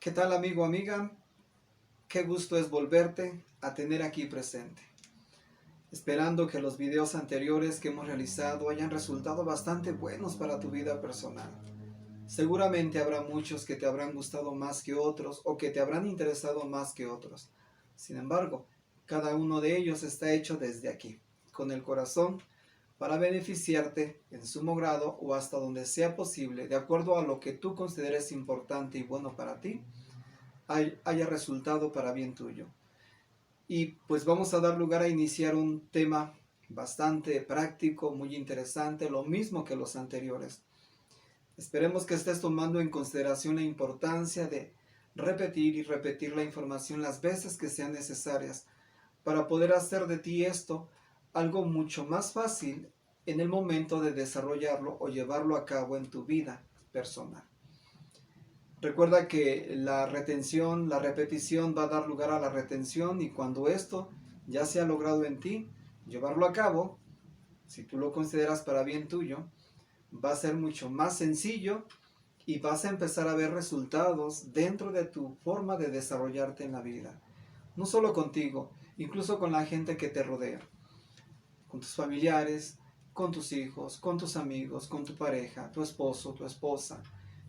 ¿Qué tal, amigo, amiga? Qué gusto es volverte a tener aquí presente. Esperando que los videos anteriores que hemos realizado hayan resultado bastante buenos para tu vida personal. Seguramente habrá muchos que te habrán gustado más que otros o que te habrán interesado más que otros. Sin embargo, cada uno de ellos está hecho desde aquí, con el corazón, para beneficiarte en sumo grado o hasta donde sea posible, de acuerdo a lo que tú consideres importante y bueno para ti, haya resultado para bien tuyo. Y pues vamos a dar lugar a iniciar un tema bastante práctico, muy interesante, lo mismo que los anteriores. Esperemos que estés tomando en consideración la importancia de repetir y repetir la información las veces que sean necesarias para poder hacer de ti esto algo mucho más fácil en el momento de desarrollarlo o llevarlo a cabo en tu vida personal. Recuerda que la retención, la repetición va a dar lugar a la retención, y cuando esto ya se ha logrado en ti, llevarlo a cabo, si tú lo consideras para bien tuyo, va a ser mucho más sencillo y vas a empezar a ver resultados dentro de tu forma de desarrollarte en la vida. No solo contigo, incluso con la gente que te rodea, con tus familiares, con tus hijos, con tus amigos, con tu pareja, tu esposo, tu esposa,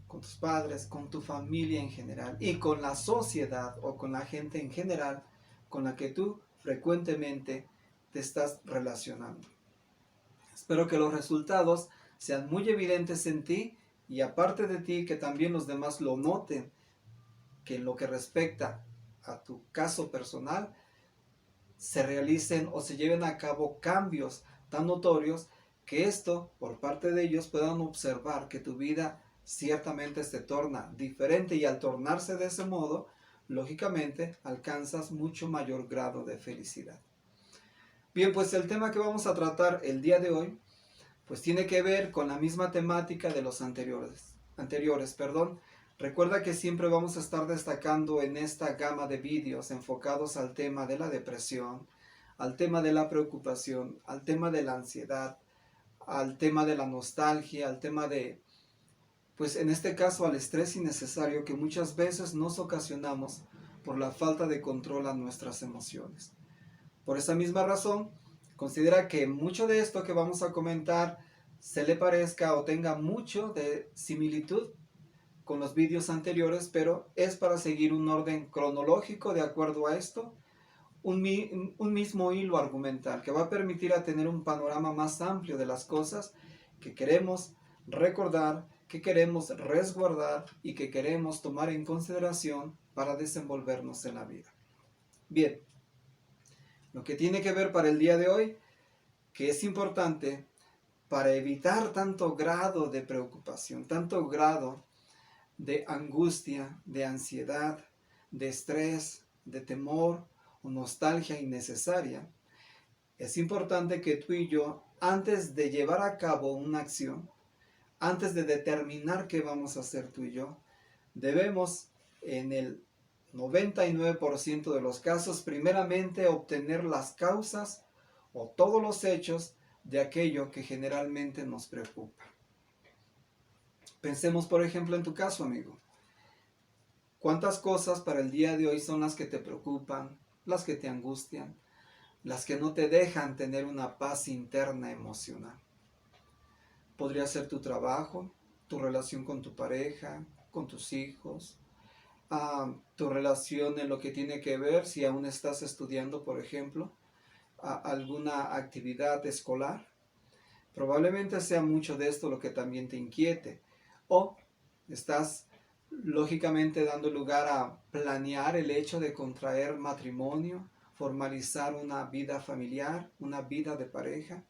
con tus padres, con tu familia en general y con la sociedad o con la gente en general con la que tú frecuentemente te estás relacionando. Espero que los resultados sean muy evidentes en ti y aparte de ti que también los demás lo noten, que en lo que respecta a tu caso personal se realicen o se lleven a cabo cambios tan notorios que esto por parte de ellos puedan observar que tu vida ciertamente se torna diferente, y al tornarse de ese modo, lógicamente alcanzas mucho mayor grado de felicidad. Bien, pues el tema que vamos a tratar el día de hoy pues tiene que ver con la misma temática de los anteriores. Recuerda que siempre vamos a estar destacando en esta gama de vídeos enfocados al tema de la depresión, al tema de la preocupación, al tema de la ansiedad, al tema de la nostalgia, al tema de, pues en este caso al estrés innecesario que muchas veces nos ocasionamos por la falta de control a nuestras emociones. Por esa misma razón, considera que mucho de esto que vamos a comentar se le parezca o tenga mucho de similitud con los vídeos anteriores, pero es para seguir un orden cronológico de acuerdo a esto, un mismo hilo argumental que va a permitir a tener un panorama más amplio de las cosas que queremos recordar, que queremos resguardar y que queremos tomar en consideración para desenvolvernos en la vida. Bien, lo que tiene que ver para el día de hoy, que es importante para evitar tanto grado de preocupación, tanto grado de angustia, de ansiedad, de estrés, de temor o nostalgia innecesaria, es importante que tú y yo, antes de llevar a cabo una acción, antes de determinar qué vamos a hacer tú y yo, debemos en el 99% de los casos, primeramente obtener las causas o todos los hechos de aquello que generalmente nos preocupa. Pensemos, por ejemplo, en tu caso, amigo. ¿Cuántas cosas para el día de hoy son las que te preocupan, las que te angustian, las que no te dejan tener una paz interna emocional? Podría ser tu trabajo, tu relación con tu pareja, con tus hijos, tu relación en lo que tiene que ver si aún estás estudiando, por ejemplo, alguna actividad escolar. Probablemente sea mucho de esto lo que también te inquiete, o estás lógicamente dando lugar a planear el hecho de contraer matrimonio, formalizar una vida familiar, una vida de pareja.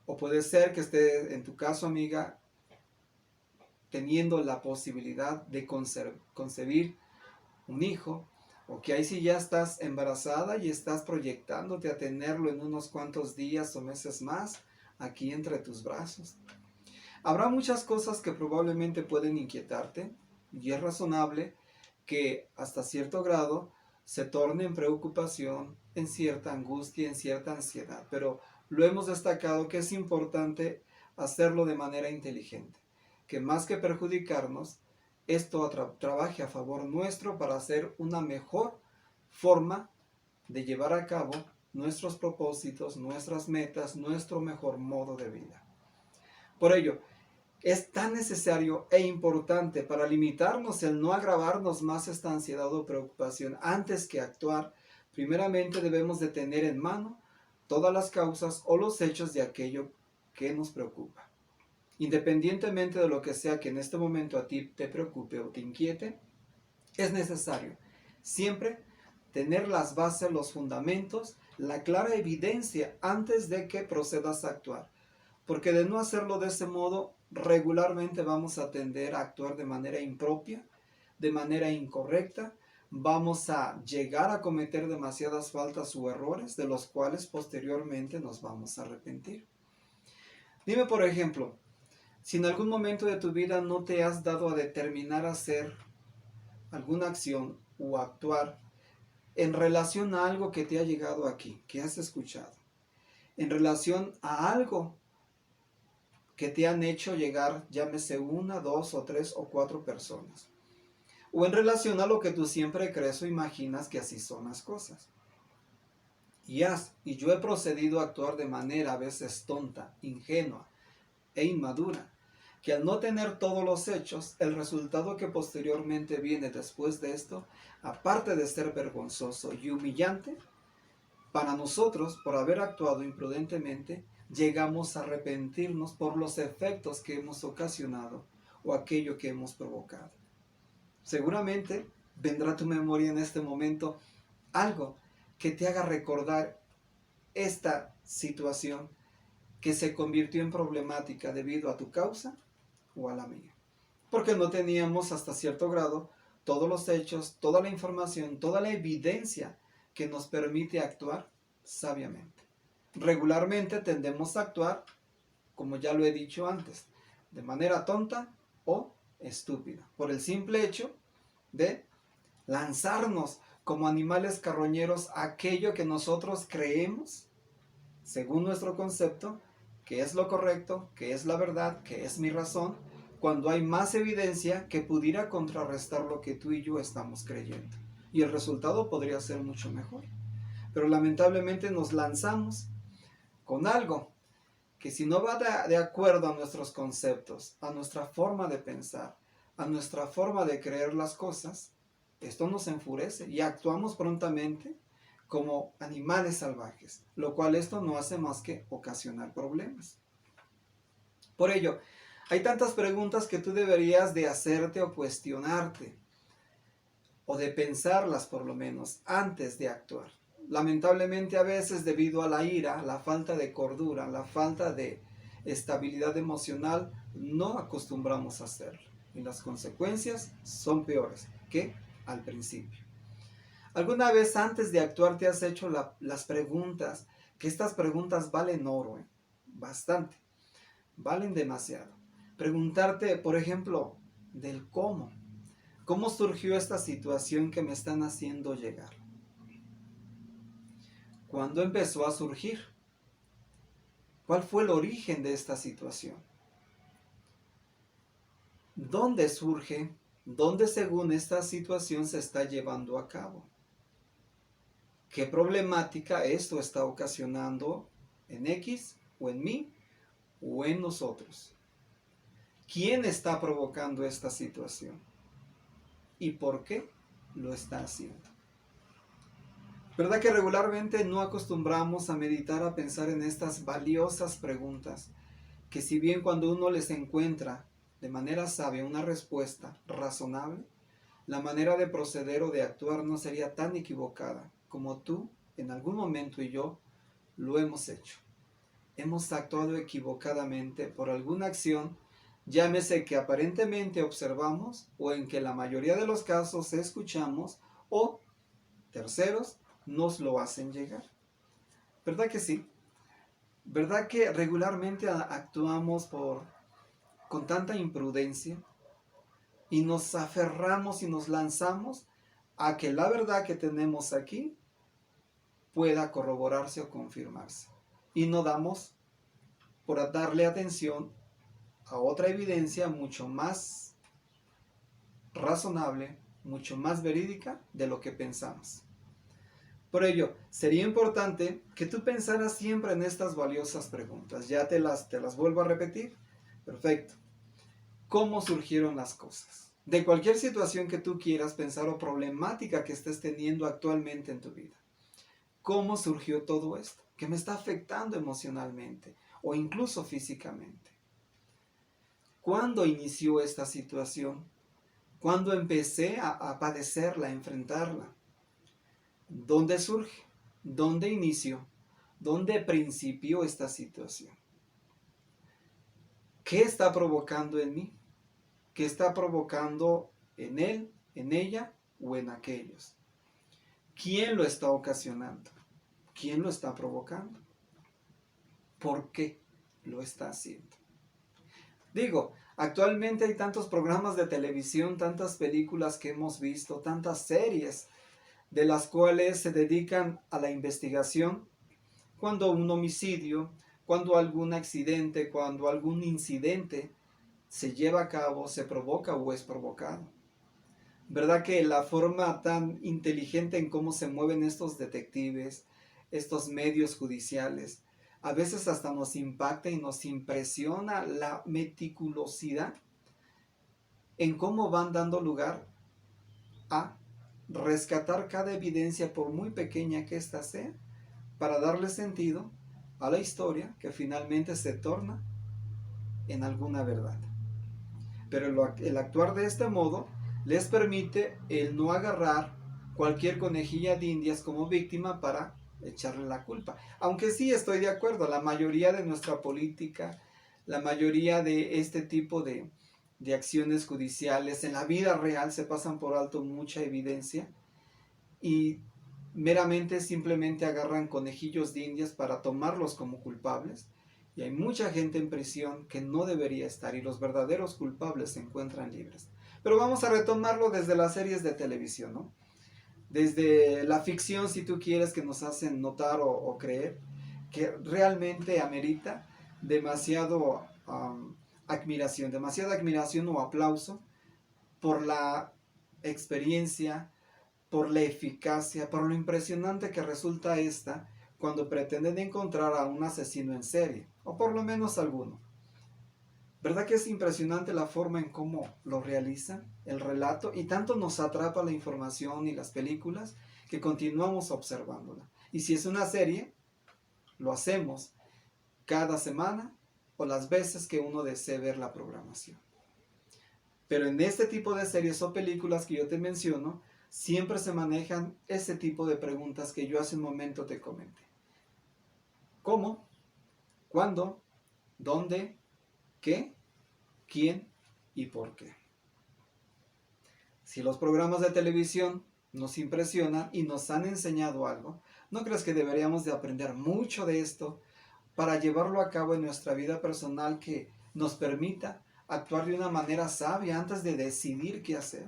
O puede ser que esté, en tu caso, amiga, teniendo la posibilidad de concebir un hijo, o que ahí sí ya estás embarazada y estás proyectándote a tenerlo en unos cuantos días o meses más aquí entre tus brazos. Habrá muchas cosas que probablemente pueden inquietarte, y es razonable que hasta cierto grado se torne en preocupación, en cierta angustia, en cierta ansiedad, pero lo hemos destacado que es importante hacerlo de manera inteligente, que más que perjudicarnos, esto trabaje a favor nuestro para hacer una mejor forma de llevar a cabo nuestros propósitos, nuestras metas, nuestro mejor modo de vida. Por ello, es tan necesario e importante para limitarnos el no agravarnos más esta ansiedad o preocupación. Antes que actuar, primeramente debemos de tener en mano todas las causas o los hechos de aquello que nos preocupa. Independientemente de lo que sea que en este momento a ti te preocupe o te inquiete, es necesario siempre tener las bases, los fundamentos, la clara evidencia antes de que procedas a actuar. Porque de no hacerlo de ese modo, regularmente vamos a tender a actuar de manera impropia, de manera incorrecta, vamos a llegar a cometer demasiadas faltas o errores de los cuales posteriormente nos vamos a arrepentir. Dime, por ejemplo, si en algún momento de tu vida no te has dado a determinar a hacer alguna acción o actuar en relación a algo que te ha llegado aquí, que has escuchado, en relación a algo que te han hecho llegar, llámese una, dos o tres o cuatro personas, o en relación a lo que tú siempre crees o imaginas que así son las cosas. Y yo he procedido a actuar de manera a veces tonta, ingenua e inmadura, que al no tener todos los hechos, el resultado que posteriormente viene después de esto, aparte de ser vergonzoso y humillante, para nosotros, por haber actuado imprudentemente, llegamos a arrepentirnos por los efectos que hemos ocasionado o aquello que hemos provocado. Seguramente vendrá a tu memoria en este momento algo que te haga recordar esta situación que se convirtió en problemática debido a tu causa o a la mía. Porque no teníamos hasta cierto grado todos los hechos, toda la información, toda la evidencia que nos permite actuar sabiamente. Regularmente tendemos a actuar, como ya lo he dicho antes, de manera tonta o estúpida, por el simple hecho de lanzarnos como animales carroñeros a aquello que nosotros creemos, según nuestro concepto, que es lo correcto, que es la verdad, que es mi razón, cuando hay más evidencia que pudiera contrarrestar lo que tú y yo estamos creyendo. Y el resultado podría ser mucho mejor. Pero lamentablemente nos lanzamos con algo que si no va de acuerdo a nuestros conceptos, a nuestra forma de pensar, a nuestra forma de creer las cosas, esto nos enfurece y actuamos prontamente como animales salvajes, lo cual esto no hace más que ocasionar problemas. Por ello, hay tantas preguntas que tú deberías de hacerte o cuestionarte, o de pensarlas por lo menos, antes de actuar. Lamentablemente a veces debido a la ira, la falta de cordura, la falta de estabilidad emocional, no acostumbramos a hacerlo. Y las consecuencias son peores que al principio. ¿Alguna vez antes de actuar te has hecho las preguntas? Que estas preguntas valen oro, bastante, valen demasiado. Preguntarte, por ejemplo, del cómo. ¿Cómo surgió esta situación que me están haciendo llegar? ¿Cuándo empezó a surgir? ¿Cuál fue el origen de esta situación? ¿Dónde surge? ¿Dónde según esta situación se está llevando a cabo? ¿Qué problemática esto está ocasionando en X o en mí o en nosotros? ¿Quién está provocando esta situación? ¿Y por qué lo está haciendo? ¿Verdad que regularmente no acostumbramos a meditar, a pensar en estas valiosas preguntas? Que si bien cuando uno les encuentra de manera sabia una respuesta razonable, la manera de proceder o de actuar no sería tan equivocada como tú en algún momento y yo lo hemos hecho. Hemos actuado equivocadamente por alguna acción, llámese que aparentemente observamos o en que la mayoría de los casos escuchamos o terceros nos lo hacen llegar. ¿Verdad que sí? ¿Verdad que regularmente actuamos con tanta imprudencia y nos aferramos y nos lanzamos a que la verdad que tenemos aquí pueda corroborarse o confirmarse? Y no damos por darle atención a otra evidencia mucho más razonable, mucho más verídica de lo que pensamos. Por ello, sería importante que tú pensaras siempre en estas valiosas preguntas. Ya te las vuelvo a repetir. Perfecto. ¿Cómo surgieron las cosas? De cualquier situación que tú quieras pensar o problemática que estés teniendo actualmente en tu vida. ¿Cómo surgió todo esto? ¿Qué me está afectando emocionalmente o incluso físicamente? ¿Cuándo inició esta situación? ¿Cuándo empecé a padecerla, a enfrentarla? ¿Dónde surge? ¿Dónde inició? ¿Dónde principió esta situación? ¿Qué está provocando en mí? ¿Qué está provocando en él, en ella o en aquellos? ¿Quién lo está ocasionando? ¿Quién lo está provocando? ¿Por qué lo está haciendo? Digo, actualmente hay tantos programas de televisión, tantas películas que hemos visto, tantas series de las cuales se dedican a la investigación cuando un homicidio, cuando algún accidente, cuando algún incidente se lleva a cabo, se provoca o es provocado. ¿Verdad que la forma tan inteligente en cómo se mueven estos detectives, estos medios judiciales, a veces hasta nos impacta y nos impresiona la meticulosidad en cómo van dando lugar a rescatar cada evidencia, por muy pequeña que ésta sea, para darle sentido a la historia que finalmente se torna en alguna verdad? Pero el actuar de este modo les permite el no agarrar cualquier conejilla de indias como víctima para echarle la culpa. Aunque sí estoy de acuerdo, la mayoría de nuestra política, la mayoría de este tipo de acciones judiciales en la vida real se pasan por alto mucha evidencia y meramente simplemente agarran conejillos de indias para tomarlos como culpables. Y hay mucha gente en prisión que no debería estar y los verdaderos culpables se encuentran libres. Pero vamos a retomarlo desde las series de televisión, ¿no? Desde la ficción, si tú quieres, que nos hacen notar o creer que realmente amerita demasiado demasiada admiración o aplauso por la experiencia, por la eficacia, por lo impresionante que resulta esta cuando pretenden encontrar a un asesino en serie, o por lo menos alguno. ¿Verdad que es impresionante la forma en cómo lo realizan, el relato, y tanto nos atrapa la información y las películas que continuamos observándola? Y si es una serie, lo hacemos cada semana o las veces que uno desee ver la programación. Pero en este tipo de series o películas que yo te menciono, siempre se manejan ese tipo de preguntas que yo hace un momento te comenté. ¿Cómo? ¿Cuándo? ¿Dónde? ¿Qué? ¿Quién? ¿Y por qué? Si los programas de televisión nos impresionan y nos han enseñado algo, ¿no crees que deberíamos de aprender mucho de esto para llevarlo a cabo en nuestra vida personal que nos permita actuar de una manera sabia antes de decidir qué hacer?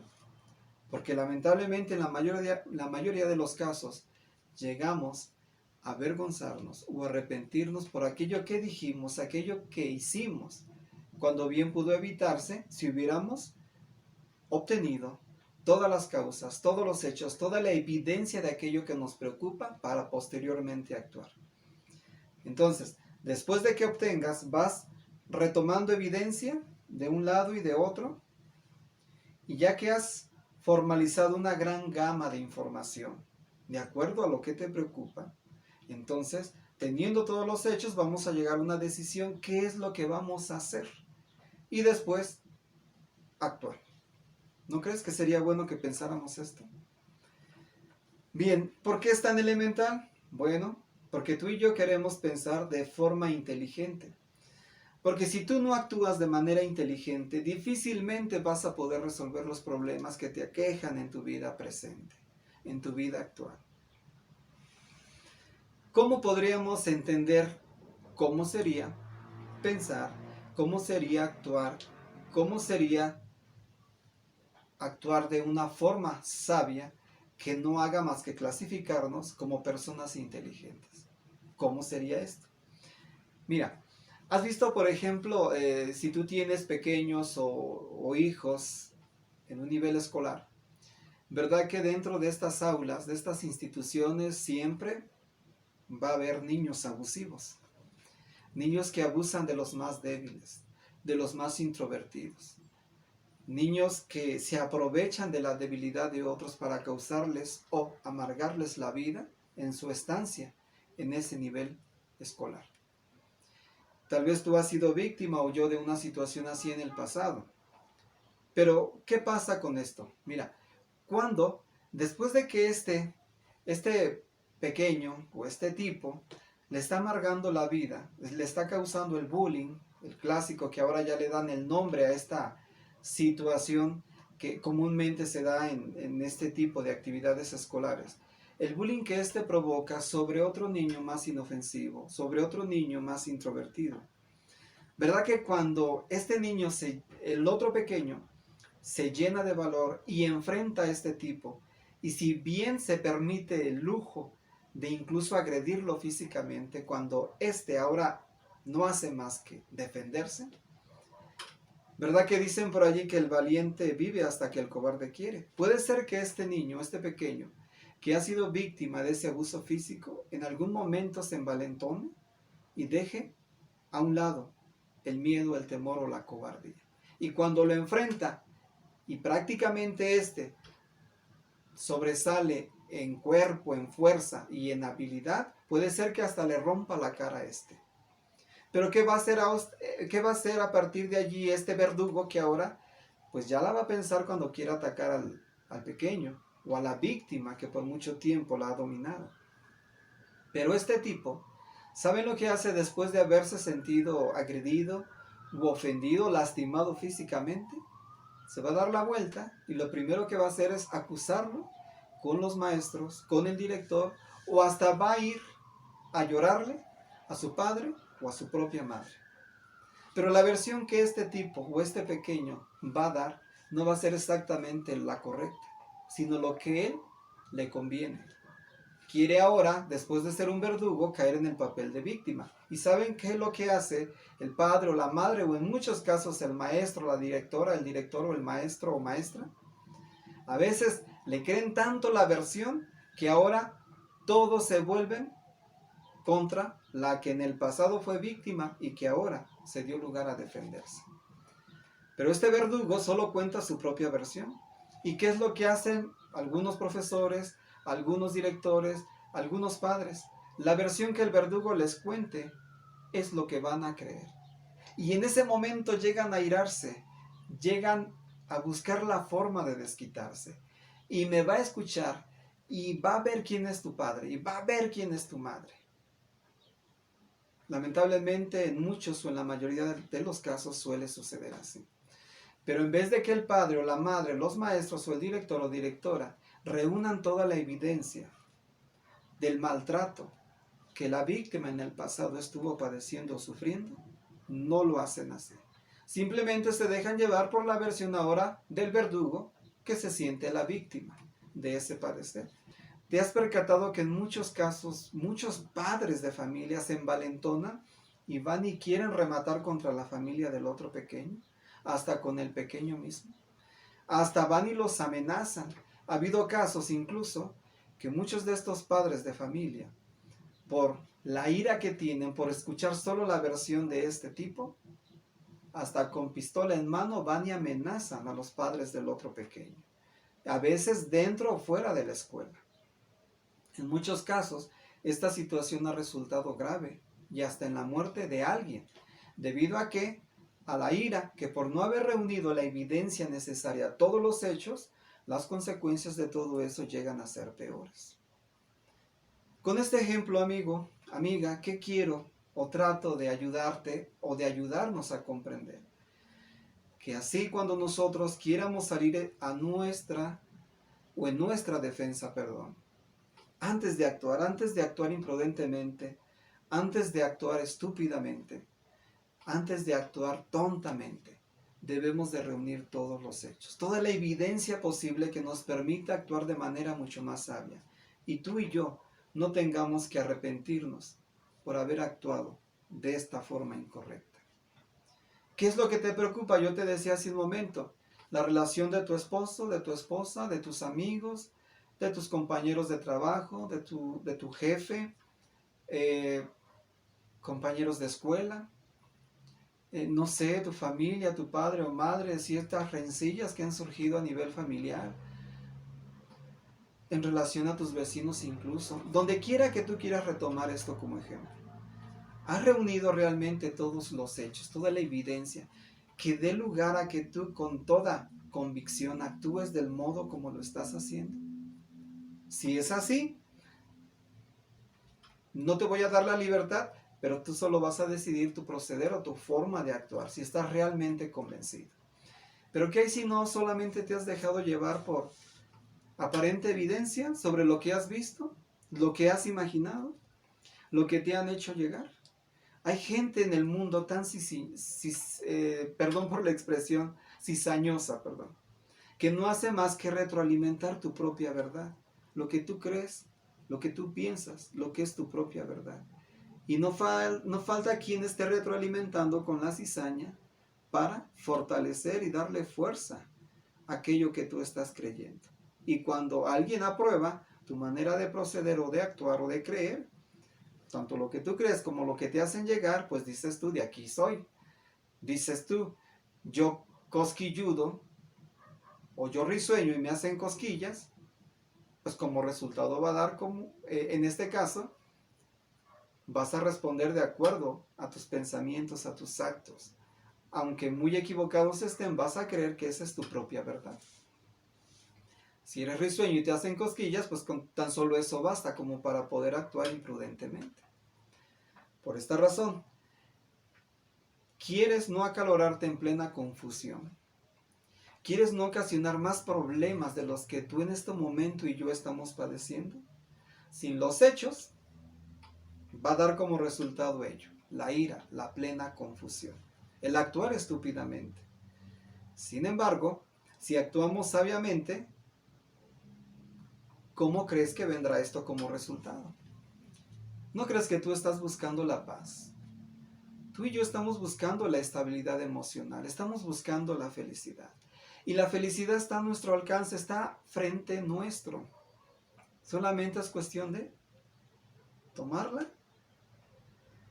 Porque lamentablemente en la mayoría de los casos llegamos a avergonzarnos o arrepentirnos por aquello que dijimos, aquello que hicimos, cuando bien pudo evitarse si hubiéramos obtenido todas las causas, todos los hechos, toda la evidencia de aquello que nos preocupa para posteriormente actuar. Entonces, después de que obtengas, vas retomando evidencia de un lado y de otro, y ya que has formalizado una gran gama de información de acuerdo a lo que te preocupa, entonces, teniendo todos los hechos, vamos a llegar a una decisión: ¿qué es lo que vamos a hacer? Y después, actuar. ¿No crees que sería bueno que pensáramos esto? Bien, ¿por qué es tan elemental? Bueno, porque tú y yo queremos pensar de forma inteligente. Porque si tú no actúas de manera inteligente, difícilmente vas a poder resolver los problemas que te aquejan en tu vida presente, en tu vida actual. ¿Cómo podríamos entender cómo sería pensar, cómo sería actuar, cómo sería actuar de una forma sabia que no haga más que clasificarnos como personas inteligentes? ¿Cómo sería esto? Mira, has visto, por ejemplo, si tú tienes pequeños o hijos en un nivel escolar, ¿verdad que dentro de estas aulas, de estas instituciones, siempre va a haber niños abusivos? Niños que abusan de los más débiles, de los más introvertidos. Niños que se aprovechan de la debilidad de otros para causarles o amargarles la vida en su estancia en ese nivel escolar. Tal vez tú has sido víctima o yo de una situación así en el pasado. Pero, ¿qué pasa con esto? Mira, cuando después de que este pequeño o este tipo le está amargando la vida, le está causando el bullying, el clásico que ahora ya le dan el nombre a esta situación que comúnmente se da en este tipo de actividades escolares. El bullying que éste provoca sobre otro niño más inofensivo, sobre otro niño más introvertido. ¿Verdad que cuando este niño, el otro pequeño, se llena de valor y enfrenta a este tipo, y si bien se permite el lujo de incluso agredirlo físicamente, cuando este ahora no hace más que defenderse? ¿Verdad que dicen por allí que el valiente vive hasta que el cobarde quiere? Puede ser que este niño, este pequeño, que ha sido víctima de ese abuso físico, en algún momento se envalentone y deje a un lado el miedo, el temor o la cobardía. Y cuando lo enfrenta y prácticamente este sobresale en cuerpo, en fuerza y en habilidad, puede ser que hasta le rompa la cara a este. Pero ¿qué va a hacer a partir de allí este verdugo que ahora pues ya la va a pensar cuando quiera atacar al pequeño o a la víctima que por mucho tiempo la ha dominado? Pero este tipo, ¿saben lo que hace después de haberse sentido agredido u ofendido, lastimado físicamente? Se va a dar la vuelta y lo primero que va a hacer es acusarlo con los maestros, con el director, o hasta va a ir a llorarle a su padre o a su propia madre. Pero la versión que este tipo o este pequeño va a dar no va a ser exactamente la correcta, sino lo que él le conviene. Quiere ahora, después de ser un verdugo, caer en el papel de víctima. ¿Y saben qué es lo que hace el padre o la madre, o en muchos casos el maestro, la directora, el director o el maestro o maestra? A veces le creen tanto la versión que ahora todos se vuelven contra la que en el pasado fue víctima y que ahora se dio lugar a defenderse. Pero este verdugo solo cuenta su propia versión. ¿Y qué es lo que hacen algunos profesores, algunos directores, algunos padres? La versión que el verdugo les cuente es lo que van a creer. Y en ese momento llegan a irarse, llegan a buscar la forma de desquitarse. Y me va a escuchar y va a ver quién es tu padre y va a ver quién es tu madre. Lamentablemente en muchos o en la mayoría de los casos suele suceder así. Pero en vez de que el padre o la madre, los maestros o el director o directora reúnan toda la evidencia del maltrato que la víctima en el pasado estuvo padeciendo o sufriendo, no lo hacen así. Simplemente se dejan llevar por la versión ahora del verdugo que se siente la víctima de ese padecer. ¿Te has percatado que en muchos casos muchos padres de familia se envalentonan y van y quieren rematar contra la familia del otro pequeño? Hasta con el pequeño mismo. Hasta van y los amenazan. Ha habido casos incluso que muchos de estos padres de familia, por la ira que tienen, por escuchar solo la versión de este tipo, hasta con pistola en mano van y amenazan a los padres del otro pequeño. A veces dentro o fuera de la escuela. En muchos casos, esta situación ha resultado grave y hasta en la muerte de alguien, debido a la ira, que por no haber reunido la evidencia necesaria a todos los hechos, las consecuencias de todo eso llegan a ser peores. Con este ejemplo, amigo, amiga, ¿qué quiero o trato de ayudarte o de ayudarnos a comprender? Que así cuando nosotros quieramos salir a nuestra o en nuestra defensa, antes de actuar imprudentemente, antes de actuar estúpidamente, antes de actuar tontamente, debemos de reunir todos los hechos, toda la evidencia posible que nos permita actuar de manera mucho más sabia. Y tú y yo no tengamos que arrepentirnos por haber actuado de esta forma incorrecta. ¿Qué es lo que te preocupa? Yo te decía hace un momento, la relación de tu esposo, de tu esposa, de tus amigos, de tus compañeros de trabajo, de tu jefe, compañeros de escuela, no sé, tu familia, tu padre o madre, ciertas rencillas que han surgido a nivel familiar, en relación a tus vecinos incluso, donde quiera que tú quieras retomar esto como ejemplo. ¿Has reunido realmente todos los hechos, toda la evidencia que dé lugar a que tú con toda convicción actúes del modo como lo estás haciendo? Si es así, no te voy a dar la libertad, pero tú solo vas a decidir tu proceder o tu forma de actuar, si estás realmente convencido. Pero ¿qué hay si no solamente te has dejado llevar por aparente evidencia sobre lo que has visto, lo que has imaginado, lo que te han hecho llegar? Hay gente en el mundo tan, perdón por la expresión, cizañosa, perdón, que no hace más que retroalimentar tu propia verdad, lo que tú crees, lo que tú piensas, lo que es tu propia verdad. Y no falta quien esté retroalimentando con la cizaña para fortalecer y darle fuerza a aquello que tú estás creyendo. Y cuando alguien aprueba tu manera de proceder o de actuar o de creer, tanto lo que tú crees como lo que te hacen llegar, pues dices tú, de aquí soy. Dices tú, yo cosquilludo o yo risueño y me hacen cosquillas, pues como resultado va a dar como, en este caso, vas a responder de acuerdo a tus pensamientos, a tus actos. Aunque muy equivocados estén, vas a creer que esa es tu propia verdad. Si eres risueño y te hacen cosquillas, pues con tan solo eso basta como para poder actuar imprudentemente. Por esta razón, ¿quieres no acalorarte en plena confusión? ¿Quieres no ocasionar más problemas de los que tú en este momento y yo estamos padeciendo? Sin los hechos, va a dar como resultado ello, la ira, la plena confusión, el actuar estúpidamente. Sin embargo, si actuamos sabiamente, ¿cómo crees que vendrá esto como resultado? ¿No crees que tú estás buscando la paz? Tú y yo estamos buscando la estabilidad emocional, estamos buscando la felicidad. Y la felicidad está a nuestro alcance, está frente nuestro. Solamente es cuestión de tomarla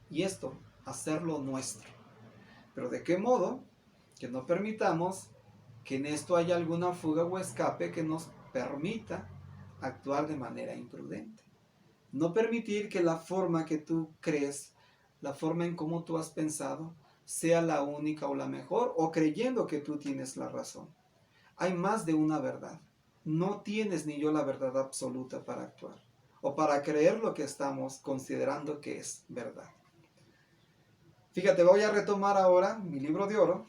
y esto, hacerlo nuestro. Pero ¿de qué modo? Que no permitamos que en esto haya alguna fuga o escape que nos permita actuar de manera imprudente. No permitir que la forma que tú crees, la forma en cómo tú has pensado, sea la única o la mejor, o creyendo que tú tienes la razón. Hay más de una verdad. No tienes ni yo la verdad absoluta para actuar, o para creer lo que estamos considerando que es verdad. Fíjate, voy a retomar ahora mi libro de oro,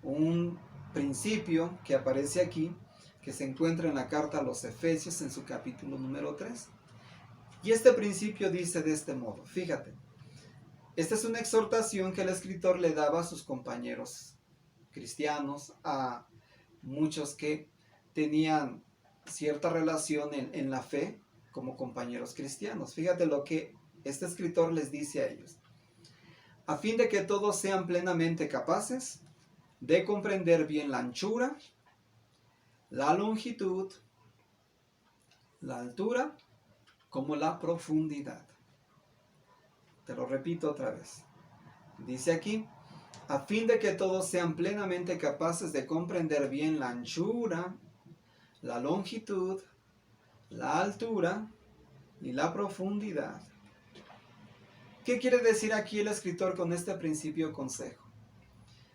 un principio que aparece aquí, que se encuentra en la carta a los Efesios en su capítulo número 3. Y este principio dice de este modo, fíjate, esta es una exhortación que el escritor le daba a sus compañeros cristianos, a muchos que tenían cierta relación en la fe como compañeros cristianos. Fíjate lo que este escritor les dice a ellos. A fin de que todos sean plenamente capaces de comprender bien la anchura, la longitud, la altura, como la profundidad. Te lo repito otra vez. Dice aquí, a fin de que todos sean plenamente capaces de comprender bien la anchura, la longitud, la altura y la profundidad. ¿Qué quiere decir aquí el escritor con este principio consejo?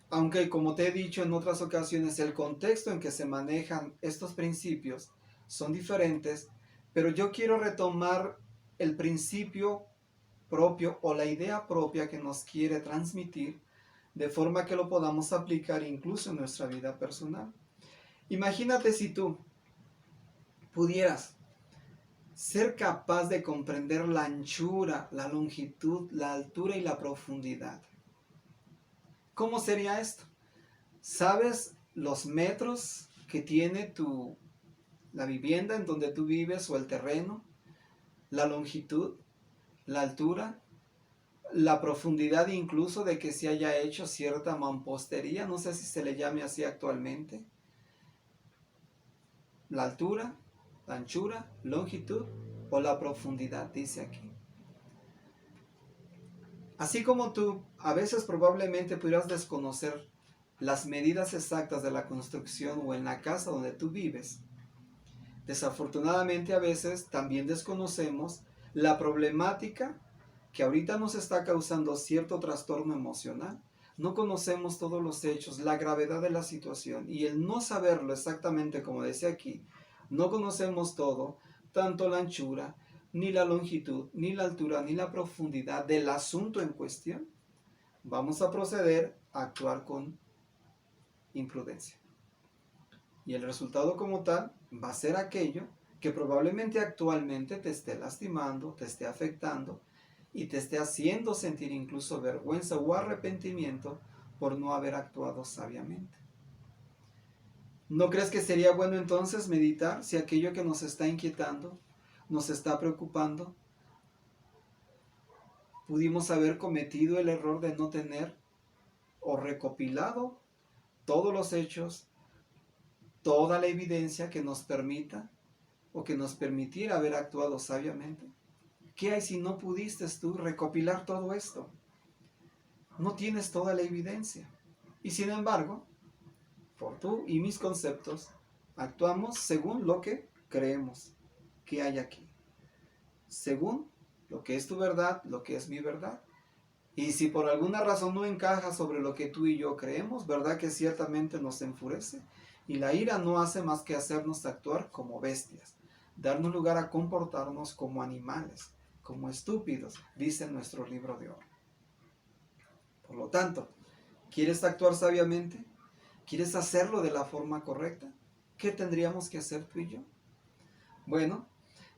Aunque, como te he dicho en otras ocasiones, el contexto en que se manejan estos principios son diferentes, pero yo quiero retomar el principio propio o la idea propia que nos quiere transmitir, de forma que lo podamos aplicar incluso en nuestra vida personal. Imagínate si tú pudieras ser capaz de comprender la anchura, la longitud, la altura y la profundidad. ¿Cómo sería esto? ¿Sabes los metros que tiene la vivienda en donde tú vives o el terreno? ¿La longitud? ¿La altura? la profundidad incluso de que se haya hecho cierta mampostería, no sé si se le llame así actualmente, la altura, la anchura, longitud o la profundidad, dice aquí. Así como tú, a veces probablemente pudieras desconocer las medidas exactas de la construcción o en la casa donde tú vives, desafortunadamente a veces también desconocemos la problemática que ahorita nos está causando cierto trastorno emocional. No conocemos todos los hechos, la gravedad de la situación, y el no saberlo exactamente, como decía aquí, no conocemos todo, tanto la anchura, ni la longitud, ni la altura, ni la profundidad del asunto en cuestión. Vamos a proceder a actuar con imprudencia. Y el resultado como tal va a ser aquello que probablemente actualmente te esté lastimando, te esté afectando y te esté haciendo sentir incluso vergüenza o arrepentimiento por no haber actuado sabiamente. ¿No crees que sería bueno entonces meditar si aquello que nos está inquietando, nos está preocupando, pudimos haber cometido el error de no tener o recopilado todos los hechos, toda la evidencia que nos permita o que nos permitiera haber actuado sabiamente? ¿Qué hay si no pudiste tú recopilar todo esto? No tienes toda la evidencia. Y sin embargo, por tú y mis conceptos, actuamos según lo que creemos que hay aquí. Según lo que es tu verdad, lo que es mi verdad. Y si por alguna razón no encaja sobre lo que tú y yo creemos, verdad que ciertamente nos enfurece. Y la ira no hace más que hacernos actuar como bestias, darnos lugar a comportarnos como animales, como estúpidos, dice nuestro libro de oro. Por lo tanto, ¿quieres actuar sabiamente? ¿Quieres hacerlo de la forma correcta? ¿Qué tendríamos que hacer tú y yo? Bueno,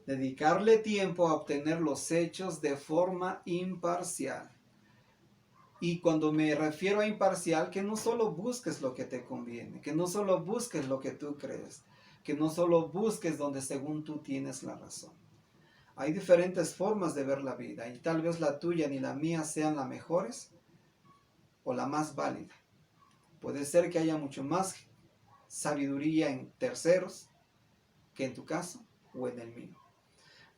dedicarle tiempo a obtener los hechos de forma imparcial. Y cuando me refiero a imparcial, que no solo busques lo que te conviene, que no solo busques lo que tú crees, que no solo busques donde según tú tienes la razón. Hay diferentes formas de ver la vida y tal vez la tuya ni la mía sean las mejores o la más válida. Puede ser que haya mucho más sabiduría en terceros que en tu caso o en el mío.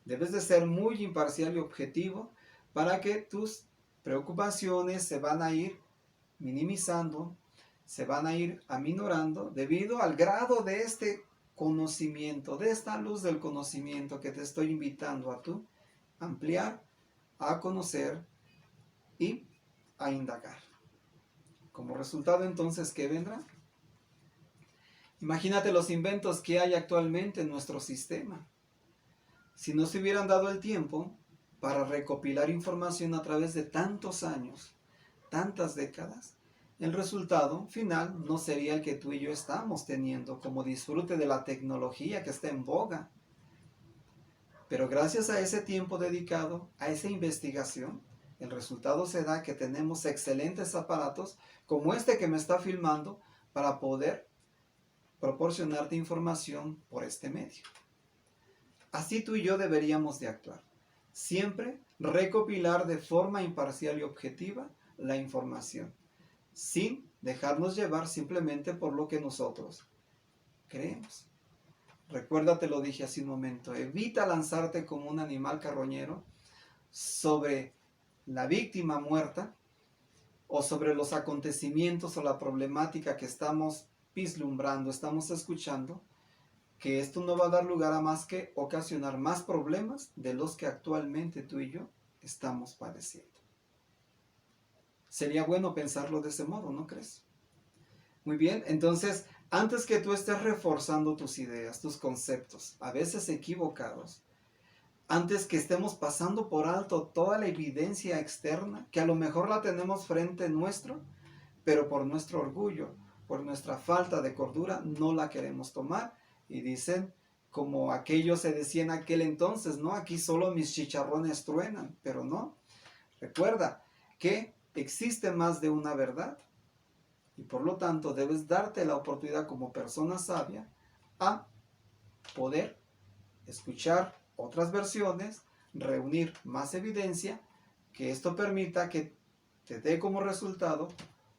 Debes de ser muy imparcial y objetivo para que tus preocupaciones se van a ir minimizando, se van a ir aminorando debido al grado de este conocimiento, de esta luz del conocimiento que te estoy invitando a tú ampliar, a conocer y a indagar. Como resultado entonces, ¿qué vendrá? Imagínate los inventos que hay actualmente en nuestro sistema. Si no se hubieran dado el tiempo para recopilar información a través de tantos años, tantas décadas, el resultado final no sería el que tú y yo estamos teniendo como disfrute de la tecnología que está en boga. Pero gracias a ese tiempo dedicado a esa investigación, el resultado se da que tenemos excelentes aparatos como este que me está filmando para poder proporcionarte información por este medio. Así tú y yo deberíamos de actuar. Siempre recopilar de forma imparcial y objetiva la información, sin dejarnos llevar simplemente por lo que nosotros creemos. Recuerda, te lo dije hace un momento, evita lanzarte como un animal carroñero sobre la víctima muerta o sobre los acontecimientos o la problemática que estamos vislumbrando, estamos escuchando, que esto no va a dar lugar a más que ocasionar más problemas de los que actualmente tú y yo estamos padeciendo. Sería bueno pensarlo de ese modo, ¿no crees? Muy bien, entonces, antes que tú estés reforzando tus ideas, tus conceptos, a veces equivocados, antes que estemos pasando por alto toda la evidencia externa, que a lo mejor la tenemos frente nuestro, pero por nuestro orgullo, por nuestra falta de cordura, no la queremos tomar. Y dicen, como aquello se decía en aquel entonces, ¿no? Aquí solo mis chicharrones truenan, pero no. Recuerda que existe más de una verdad y por lo tanto debes darte la oportunidad como persona sabia a poder escuchar otras versiones, reunir más evidencia que esto permita que te dé como resultado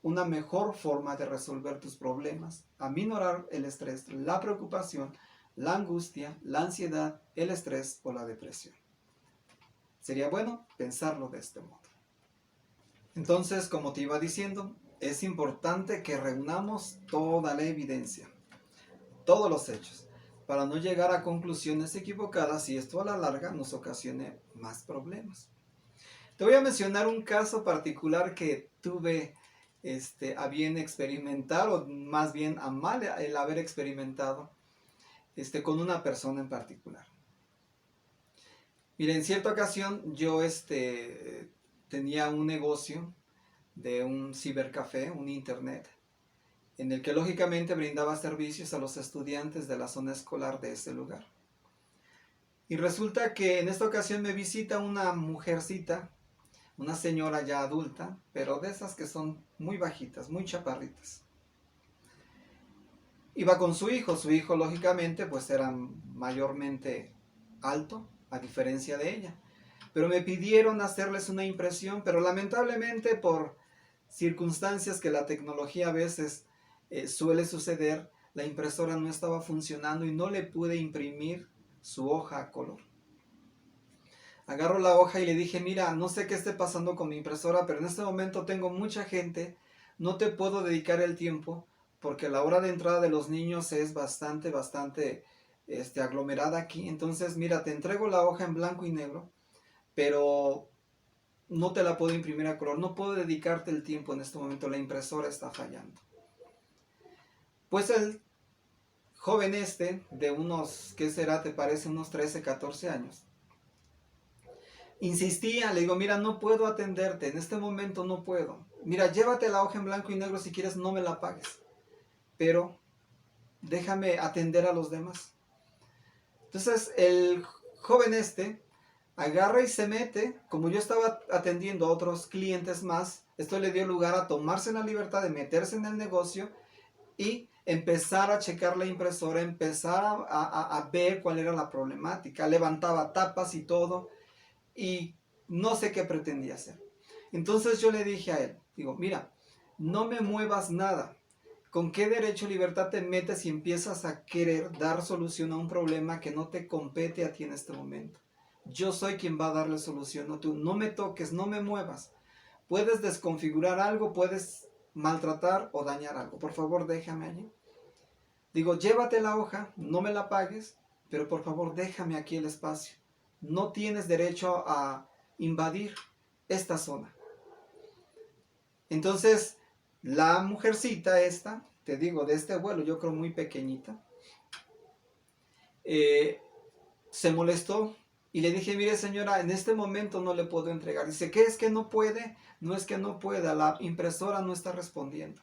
una mejor forma de resolver tus problemas, aminorar el estrés, la preocupación, la angustia, la ansiedad, el estrés o la depresión. Sería bueno pensarlo de este modo. Entonces, como te iba diciendo, es importante que reunamos toda la evidencia, todos los hechos, para no llegar a conclusiones equivocadas y esto a la larga nos ocasione más problemas. Te voy a mencionar un caso particular que tuve a bien experimentar, o más bien a mal el haber experimentado con una persona en particular. Mira, en cierta ocasión yo tenía un negocio de un cibercafé, un internet, en el que lógicamente brindaba servicios a los estudiantes de la zona escolar de ese lugar. Y resulta que en esta ocasión me visita una mujercita, una señora ya adulta, pero de esas que son muy bajitas, muy chaparritas. Iba con su hijo lógicamente pues era mayormente alto, a diferencia de ella. Pero me pidieron hacerles una impresión, pero lamentablemente por circunstancias que la tecnología a veces suele suceder, la impresora no estaba funcionando y no le pude imprimir su hoja a color. Agarro la hoja y le dije, mira, no sé qué esté pasando con mi impresora, pero en este momento tengo mucha gente, no te puedo dedicar el tiempo, porque la hora de entrada de los niños es bastante aglomerada aquí. Entonces, mira, te entrego la hoja en blanco y negro, pero no te la puedo imprimir a color, no puedo dedicarte el tiempo en este momento, la impresora está fallando. Pues el joven de unos, ¿qué será? ¿Te parece? Unos 13, 14 años. Insistía, le digo, mira, no puedo atenderte, en este momento no puedo. Mira, llévate la hoja en blanco y negro si quieres, no me la pagues. Pero déjame atender a los demás. Entonces el joven agarra y se mete, como yo estaba atendiendo a otros clientes más, esto le dio lugar a tomarse la libertad de meterse en el negocio y empezar a checar la impresora, empezar a ver cuál era la problemática. Levantaba tapas y todo y no sé qué pretendía hacer. Entonces yo le dije a él, digo, mira, no me muevas nada. ¿Con qué derecho o libertad te metes y empiezas a querer dar solución a un problema que no te compete a ti en este momento? Yo soy quien va a darle solución, no tú. No me toques, no me muevas. Puedes desconfigurar algo, puedes maltratar o dañar algo. Por favor, déjame allí. Digo, llévate la hoja, no me la pagues, pero por favor, déjame aquí el espacio. No tienes derecho a invadir esta zona. Entonces, la mujercita te digo, de este abuelo, yo creo muy pequeñita, se molestó y le dije, mire señora, en este momento no le puedo entregar. Dice, ¿qué es que no puede? No es que no pueda, la impresora no está respondiendo.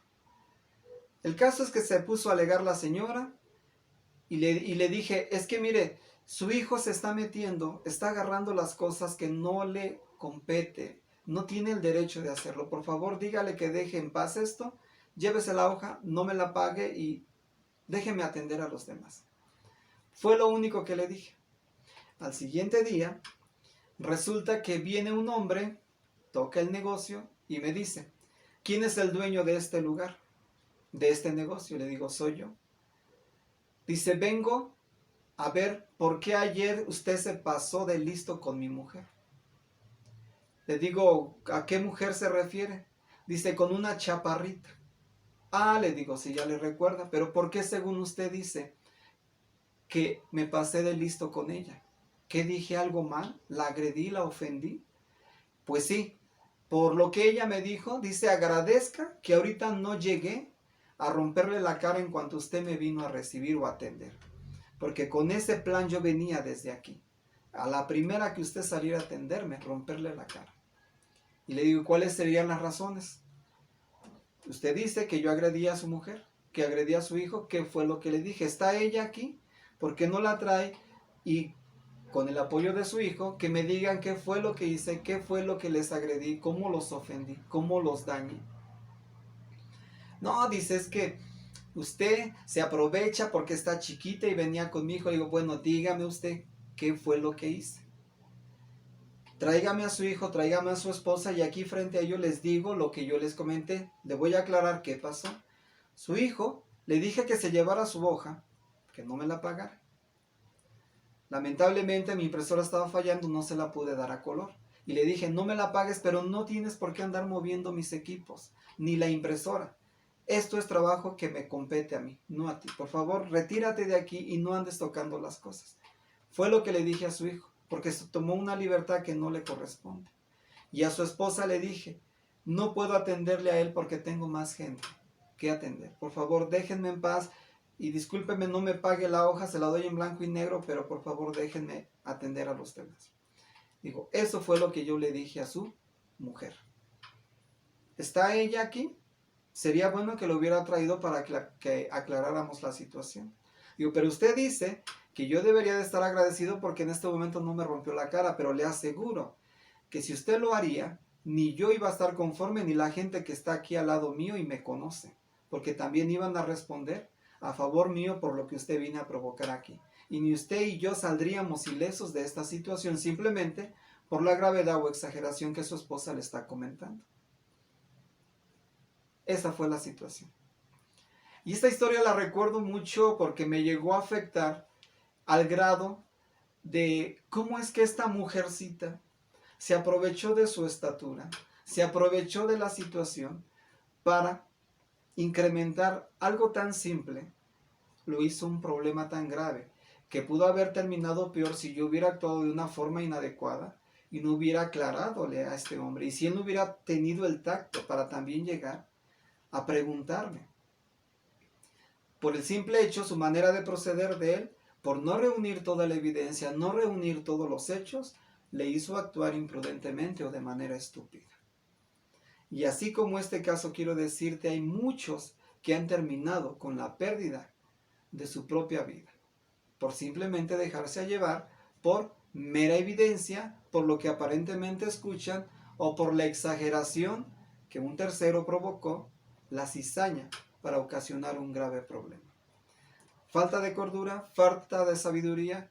El caso es que se puso a alegar la señora y le dije, es que mire, su hijo se está metiendo, está agarrando las cosas que no le compete, no tiene el derecho de hacerlo. Por favor, dígale que deje en paz esto, llévese la hoja, no me la pague y déjeme atender a los demás. Fue lo único que le dije. Al siguiente día, resulta que viene un hombre, toca el negocio y me dice, ¿quién es el dueño de este lugar, de este negocio? Le digo, soy yo. Dice, vengo a ver por qué ayer usted se pasó de listo con mi mujer. Le digo, ¿a qué mujer se refiere? Dice, con una chaparrita. Ah, le digo, sí, ya le recuerda, pero ¿por qué según usted dice que me pasé de listo con ella? ¿Qué dije algo mal? ¿La agredí, la ofendí? Pues sí, por lo que ella me dijo, dice, agradezca que ahorita no llegué a romperle la cara en cuanto usted me vino a recibir o a atender. Porque con ese plan yo venía desde aquí. A la primera que usted saliera a atenderme, romperle la cara. Y le digo, ¿cuáles serían las razones? Usted dice que yo agredí a su mujer, que agredí a su hijo. ¿Qué fue lo que le dije? ¿Está ella aquí? ¿Por qué no la trae? Y con el apoyo de su hijo, que me digan qué fue lo que hice, qué fue lo que les agredí, cómo los ofendí, cómo los dañé. No, dice, es que usted se aprovecha porque está chiquita y venía con mi hijo. Le digo, bueno, dígame usted qué fue lo que hice. tráigame a su hijo, tráigame a su esposa y aquí frente a ellos les digo lo que yo les comenté. Le voy a aclarar qué pasó. Su hijo, le dije que se llevara su hoja, que no me la pagara. Lamentablemente mi impresora estaba fallando, no se la pude dar a color. Y le dije, no me la pagues, pero no tienes por qué andar moviendo mis equipos, ni la impresora. Esto es trabajo que me compete a mí, no a ti. Por favor, retírate de aquí y no andes tocando las cosas. Fue lo que le dije a su hijo, porque se tomó una libertad que no le corresponde. Y a su esposa le dije, no puedo atenderle a él porque tengo más gente que atender. Por favor, déjenme en paz. Y discúlpeme, no me pague la hoja, se la doy en blanco y negro, pero por favor déjenme atender a los temas. Digo, eso fue lo que yo le dije a su mujer. ¿Está ella aquí? Sería bueno que lo hubiera traído para que aclaráramos la situación. Digo, pero usted dice que yo debería de estar agradecido porque en este momento no me rompió la cara, pero le aseguro que si usted lo haría, ni yo iba a estar conforme, ni la gente que está aquí al lado mío y me conoce, porque también iban a responder a favor mío por lo que usted viene a provocar aquí. Y ni usted y yo saldríamos ilesos de esta situación simplemente por la gravedad o exageración que su esposa le está comentando. Esa fue la situación. Y esta historia la recuerdo mucho porque me llegó a afectar al grado de cómo es que esta mujercita se aprovechó de su estatura, se aprovechó de la situación para incrementar algo tan simple, lo hizo un problema tan grave, que pudo haber terminado peor si yo hubiera actuado de una forma inadecuada y no hubiera aclaradole a este hombre, y si él no hubiera tenido el tacto para también llegar a preguntarme. Por el simple hecho, su manera de proceder de él, por no reunir toda la evidencia, no reunir todos los hechos, le hizo actuar imprudentemente o de manera estúpida. Y así como este caso, quiero decirte, hay muchos que han terminado con la pérdida de su propia vida, por simplemente dejarse llevar por mera evidencia, por lo que aparentemente escuchan o por la exageración que un tercero provocó, la cizaña para ocasionar un grave problema. Falta de cordura, falta de sabiduría,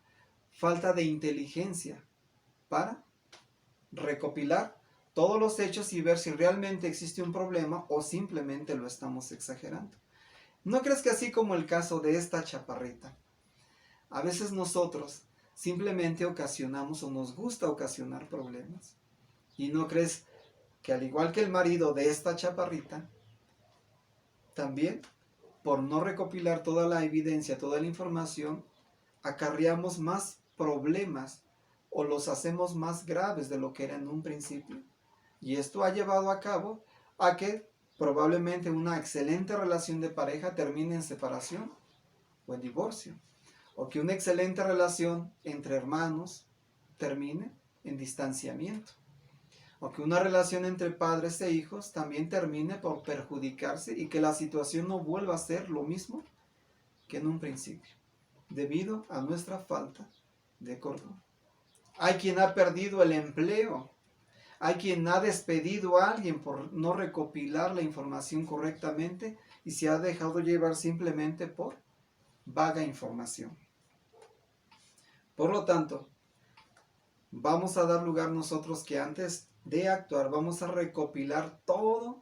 falta de inteligencia para recopilar todos los hechos y ver si realmente existe un problema o simplemente lo estamos exagerando. ¿No crees que así como el caso de esta chaparrita, a veces nosotros simplemente ocasionamos o nos gusta ocasionar problemas? ¿Y no crees que al igual que el marido de esta chaparrita, también por no recopilar toda la evidencia, toda la información, acarreamos más problemas o los hacemos más graves de lo que era en un principio? Y esto ha llevado a cabo a que probablemente una excelente relación de pareja termine en separación o en divorcio, o que una excelente relación entre hermanos termine en distanciamiento, o que una relación entre padres e hijos también termine por perjudicarse y que la situación no vuelva a ser lo mismo que en un principio, debido a nuestra falta de cordura. Hay quien ha perdido el empleo, hay quien ha despedido a alguien por no recopilar la información correctamente y se ha dejado llevar simplemente por vaga información. Por lo tanto, vamos a dar lugar nosotros que antes de actuar vamos a recopilar todos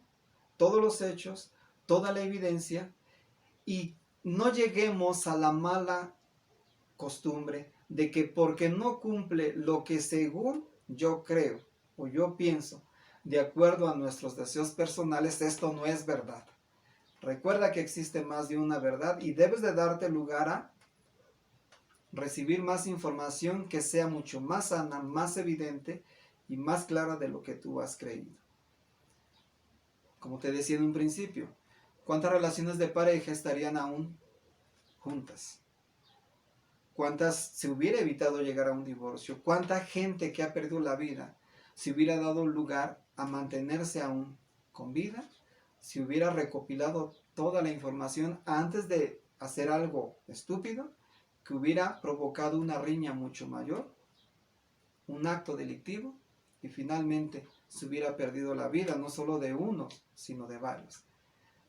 los hechos, toda la evidencia, y no lleguemos a la mala costumbre de que porque no cumple lo que según yo creo o yo pienso, de acuerdo a nuestros deseos personales, esto no es verdad. Recuerda que existe más de una verdad y debes de darte lugar a recibir más información que sea mucho más sana, más evidente y más clara de lo que tú has creído. Como te decía en un principio, ¿cuántas relaciones de pareja estarían aún juntas? ¿Cuántas se hubiera evitado llegar a un divorcio? ¿Cuánta gente que ha perdido la vida se hubiera dado lugar a mantenerse aún con vida si hubiera recopilado toda la información antes de hacer algo estúpido que hubiera provocado una riña mucho mayor, un acto delictivo, y finalmente se hubiera perdido la vida no solo de uno, sino de varios?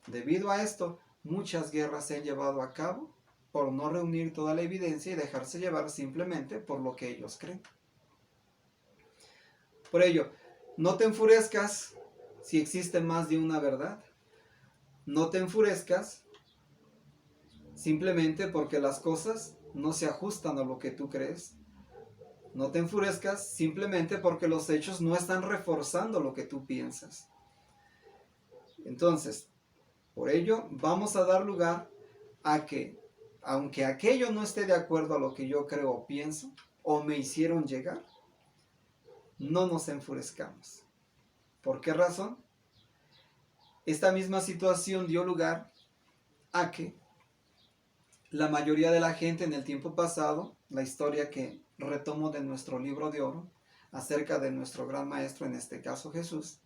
Debido a esto, muchas guerras se han llevado a cabo por no reunir toda la evidencia y dejarse llevar simplemente por lo que ellos creen. Por ello, no te enfurezcas si existe más de una verdad. No te enfurezcas simplemente porque las cosas no se ajustan a lo que tú crees. No te enfurezcas simplemente porque los hechos no están reforzando lo que tú piensas. Entonces, por ello, vamos a dar lugar a que, aunque aquello no esté de acuerdo a lo que yo creo o pienso, o me hicieron llegar, no nos enfurezcamos. ¿Por qué razón? Esta misma situación dio lugar a que la mayoría de la gente en el tiempo pasado, la historia que retomo de nuestro libro de oro, acerca de nuestro gran maestro, en este caso Jesús,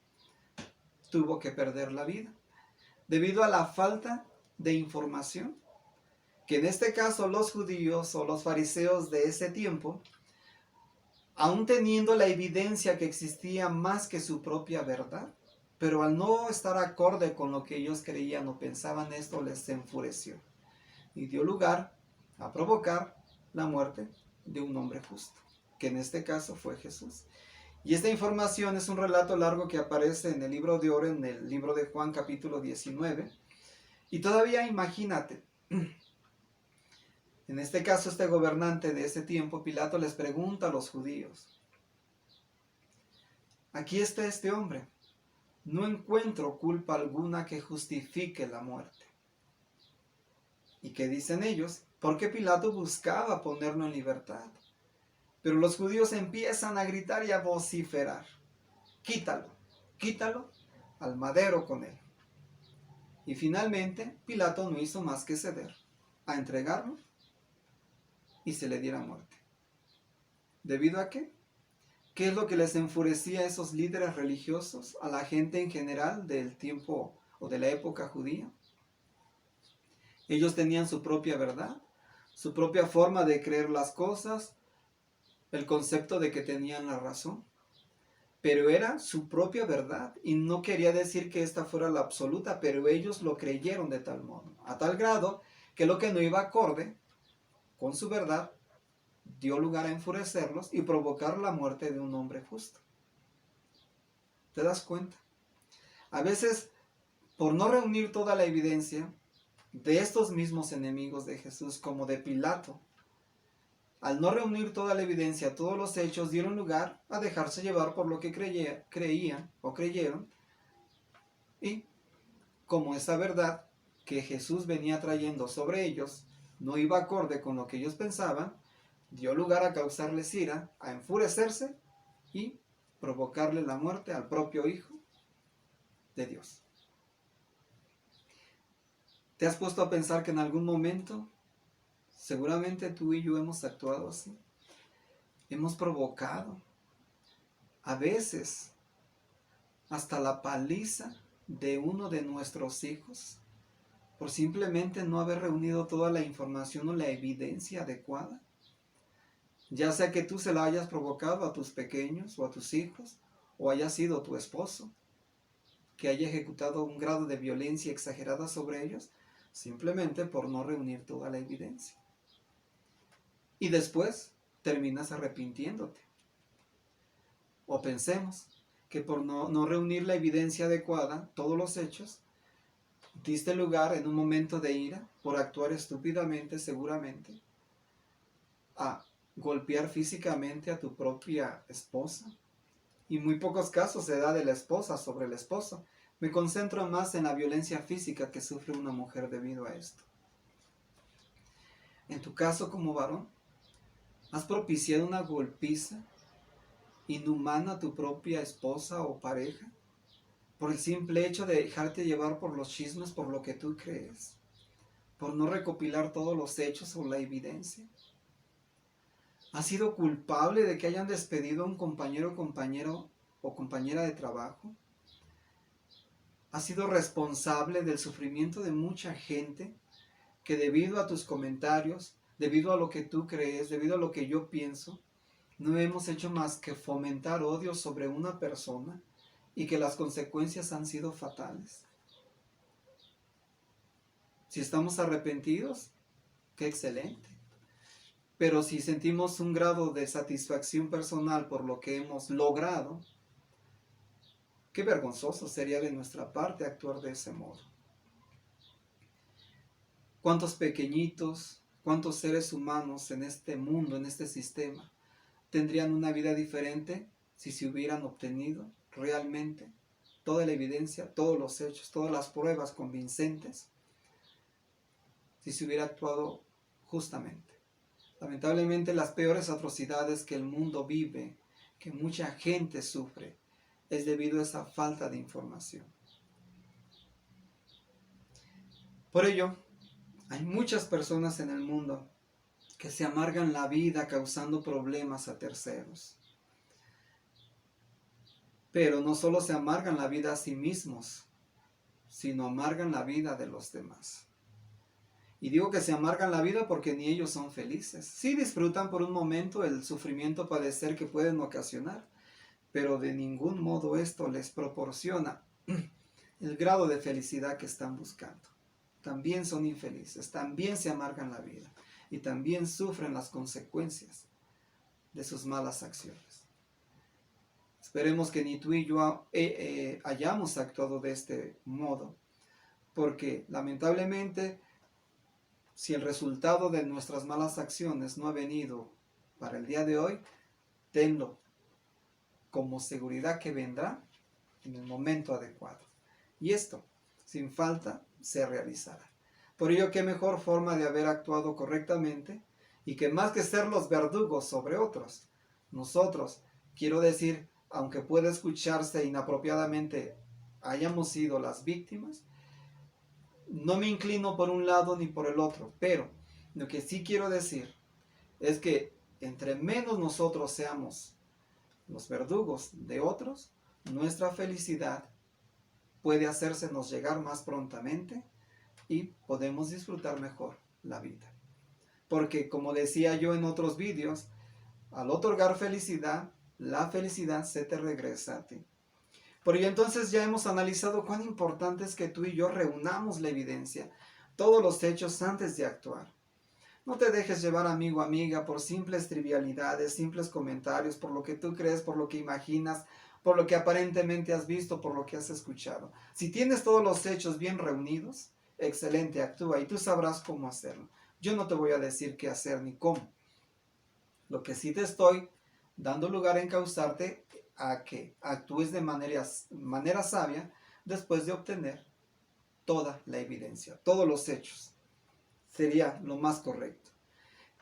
tuvo que perder la vida, debido a la falta de información, que en este caso los judíos o los fariseos de ese tiempo, aún teniendo la evidencia que existía más que su propia verdad, pero al no estar acorde con lo que ellos creían o pensaban, esto les enfureció y dio lugar a provocar la muerte de un hombre justo, que en este caso fue Jesús. Y esta información es un relato largo que aparece en el libro de oro, en el libro de Juan capítulo 19. Y todavía imagínate, en este caso este gobernante de ese tiempo, Pilato les pregunta a los judíos: aquí está este hombre, no encuentro culpa alguna que justifique la muerte. ¿Y qué dicen ellos? Porque Pilato buscaba ponerlo en libertad. Pero los judíos empiezan a gritar y a vociferar: quítalo, quítalo al madero con él. Y finalmente Pilato no hizo más que ceder a entregarlo y se le diera muerte. ¿Debido a qué? ¿Qué es lo que les enfurecía a esos líderes religiosos, a la gente en general del tiempo o de la época judía? Ellos tenían su propia verdad, su propia forma de creer las cosas, el concepto de que tenían la razón, pero era su propia verdad y no quería decir que esta fuera la absoluta, pero ellos lo creyeron de tal modo, a tal grado que lo que no iba acorde con su verdad dio lugar a enfurecerlos y provocar la muerte de un hombre justo. ¿Te das cuenta? A veces, por no reunir toda la evidencia de estos mismos enemigos de Jesús, como de Pilato, al no reunir toda la evidencia, todos los hechos dieron lugar a dejarse llevar por lo que creían o creyeron, y como esa verdad que Jesús venía trayendo sobre ellos no iba acorde con lo que ellos pensaban, dio lugar a causarles ira, a enfurecerse y provocarle la muerte al propio Hijo de Dios. ¿Te has puesto a pensar que en algún momento seguramente tú y yo hemos actuado así? Hemos provocado a veces hasta la paliza de uno de nuestros hijos por simplemente no haber reunido toda la información o la evidencia adecuada. Ya sea que tú se la hayas provocado a tus pequeños o a tus hijos, o haya sido tu esposo que haya ejecutado un grado de violencia exagerada sobre ellos, simplemente por no reunir toda la evidencia. Y después terminas arrepintiéndote. O pensemos que por no reunir la evidencia adecuada, todos los hechos, diste lugar en un momento de ira, por actuar estúpidamente seguramente, a golpear físicamente a tu propia esposa. Y muy pocos casos se da de la esposa sobre el esposo. Me concentro más en la violencia física que sufre una mujer debido a esto. En tu caso como varón, ¿has propiciado una golpiza inhumana a tu propia esposa o pareja por el simple hecho de dejarte llevar por los chismes, por lo que tú crees, por no recopilar todos los hechos o la evidencia? ¿Has sido culpable de que hayan despedido a un compañero o compañera de trabajo? ¿Has sido responsable del sufrimiento de mucha gente que debido a tus comentarios, debido a lo que tú crees, debido a lo que yo pienso, no hemos hecho más que fomentar odio sobre una persona y que las consecuencias han sido fatales? Si estamos arrepentidos, qué excelente. Pero si sentimos un grado de satisfacción personal por lo que hemos logrado, qué vergonzoso sería de nuestra parte actuar de ese modo. ¿Cuántos pequeñitos, cuántos seres humanos en este mundo, en este sistema, tendrían una vida diferente si se hubieran obtenido realmente toda la evidencia, todos los hechos, todas las pruebas convincentes, si se hubiera actuado justamente? Lamentablemente, las peores atrocidades que el mundo vive, que mucha gente sufre, es debido a esa falta de información. Por ello, hay muchas personas en el mundo que se amargan la vida causando problemas a terceros. Pero no solo se amargan la vida a sí mismos, sino amargan la vida de los demás. Y digo que se amargan la vida porque ni ellos son felices. Sí disfrutan por un momento el sufrimiento padecer que pueden ocasionar, pero de ningún modo esto les proporciona el grado de felicidad que están buscando. También son infelices, también se amargan la vida y también sufren las consecuencias de sus malas acciones. Esperemos que ni tú y yo hayamos actuado de este modo, porque lamentablemente, si el resultado de nuestras malas acciones no ha venido para el día de hoy, tenlo como seguridad que vendrá en el momento adecuado. Y esto, sin falta, se realizará. Por ello, qué mejor forma de haber actuado correctamente y que más que ser los verdugos sobre otros, nosotros, quiero decir, aunque pueda escucharse inapropiadamente, hayamos sido las víctimas, no me inclino por un lado ni por el otro, pero lo que sí quiero decir es que entre menos nosotros seamos los verdugos de otros, nuestra felicidad puede hacérsenos llegar más prontamente y podemos disfrutar mejor la vida. Porque como decía yo en otros vídeos, al otorgar felicidad, la felicidad se te regresa a ti. Por ello entonces ya hemos analizado cuán importante es que tú y yo reunamos la evidencia, todos los hechos antes de actuar. No te dejes llevar, amigo o amiga, por simples trivialidades, simples comentarios, por lo que tú crees, por lo que imaginas, por lo que aparentemente has visto, por lo que has escuchado. Si tienes todos los hechos bien reunidos, excelente, actúa y tú sabrás cómo hacerlo. Yo no te voy a decir qué hacer ni cómo. Lo que sí te estoy dando lugar a encauzarte a que actúes de manera sabia después de obtener toda la evidencia, todos los hechos. Sería lo más correcto.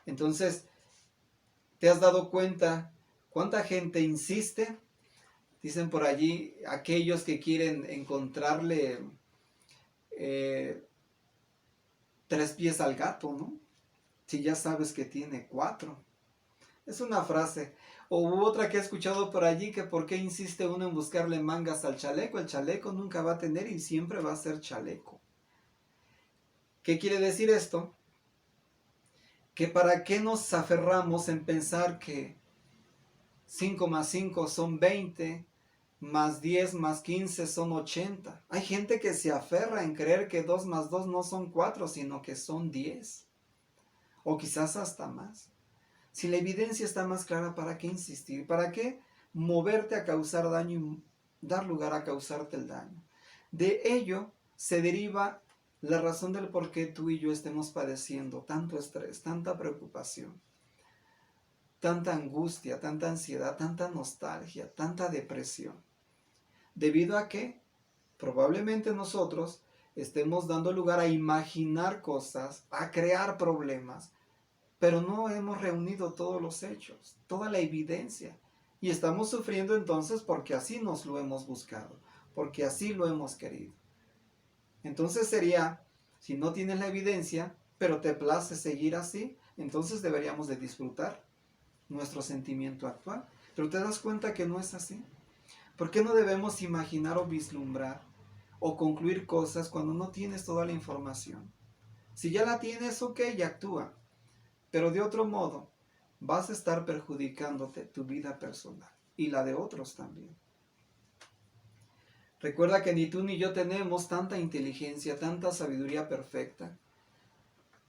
Entonces, ¿te has dado cuenta cuánta gente insiste? Dicen por allí aquellos que quieren encontrarle 3 pies al gato, ¿no? Si ya sabes que tiene 4. Es una frase. O otra que he escuchado por allí, que por qué insiste uno en buscarle mangas al chaleco. El chaleco nunca va a tener y siempre va a ser chaleco. ¿Qué quiere decir esto? Que para qué nos aferramos en pensar que 5 más 5 son 20, más 10 más 15 son 80. Hay gente que se aferra en creer que 2 más 2 no son 4, sino que son 10. O quizás hasta más. Si la evidencia está más clara, ¿para qué insistir? ¿Para qué moverte a causar daño y dar lugar a causarte el daño? De ello se deriva la razón del por qué tú y yo estemos padeciendo tanto estrés, tanta preocupación, tanta angustia, tanta ansiedad, tanta nostalgia, tanta depresión. Debido a que probablemente nosotros estemos dando lugar a imaginar cosas, a crear problemas, pero no hemos reunido todos los hechos, toda la evidencia. Y estamos sufriendo entonces porque así nos lo hemos buscado, porque así lo hemos querido. Entonces sería, si no tienes la evidencia, pero te place seguir así, entonces deberíamos de disfrutar nuestro sentimiento actual. Pero te das cuenta que no es así. ¿Por qué no debemos imaginar o vislumbrar o concluir cosas cuando no tienes toda la información? Si ya la tienes, ok, ya actúa. Pero de otro modo, vas a estar perjudicándote tu vida personal y la de otros también. Recuerda que ni tú ni yo tenemos tanta inteligencia, tanta sabiduría perfecta,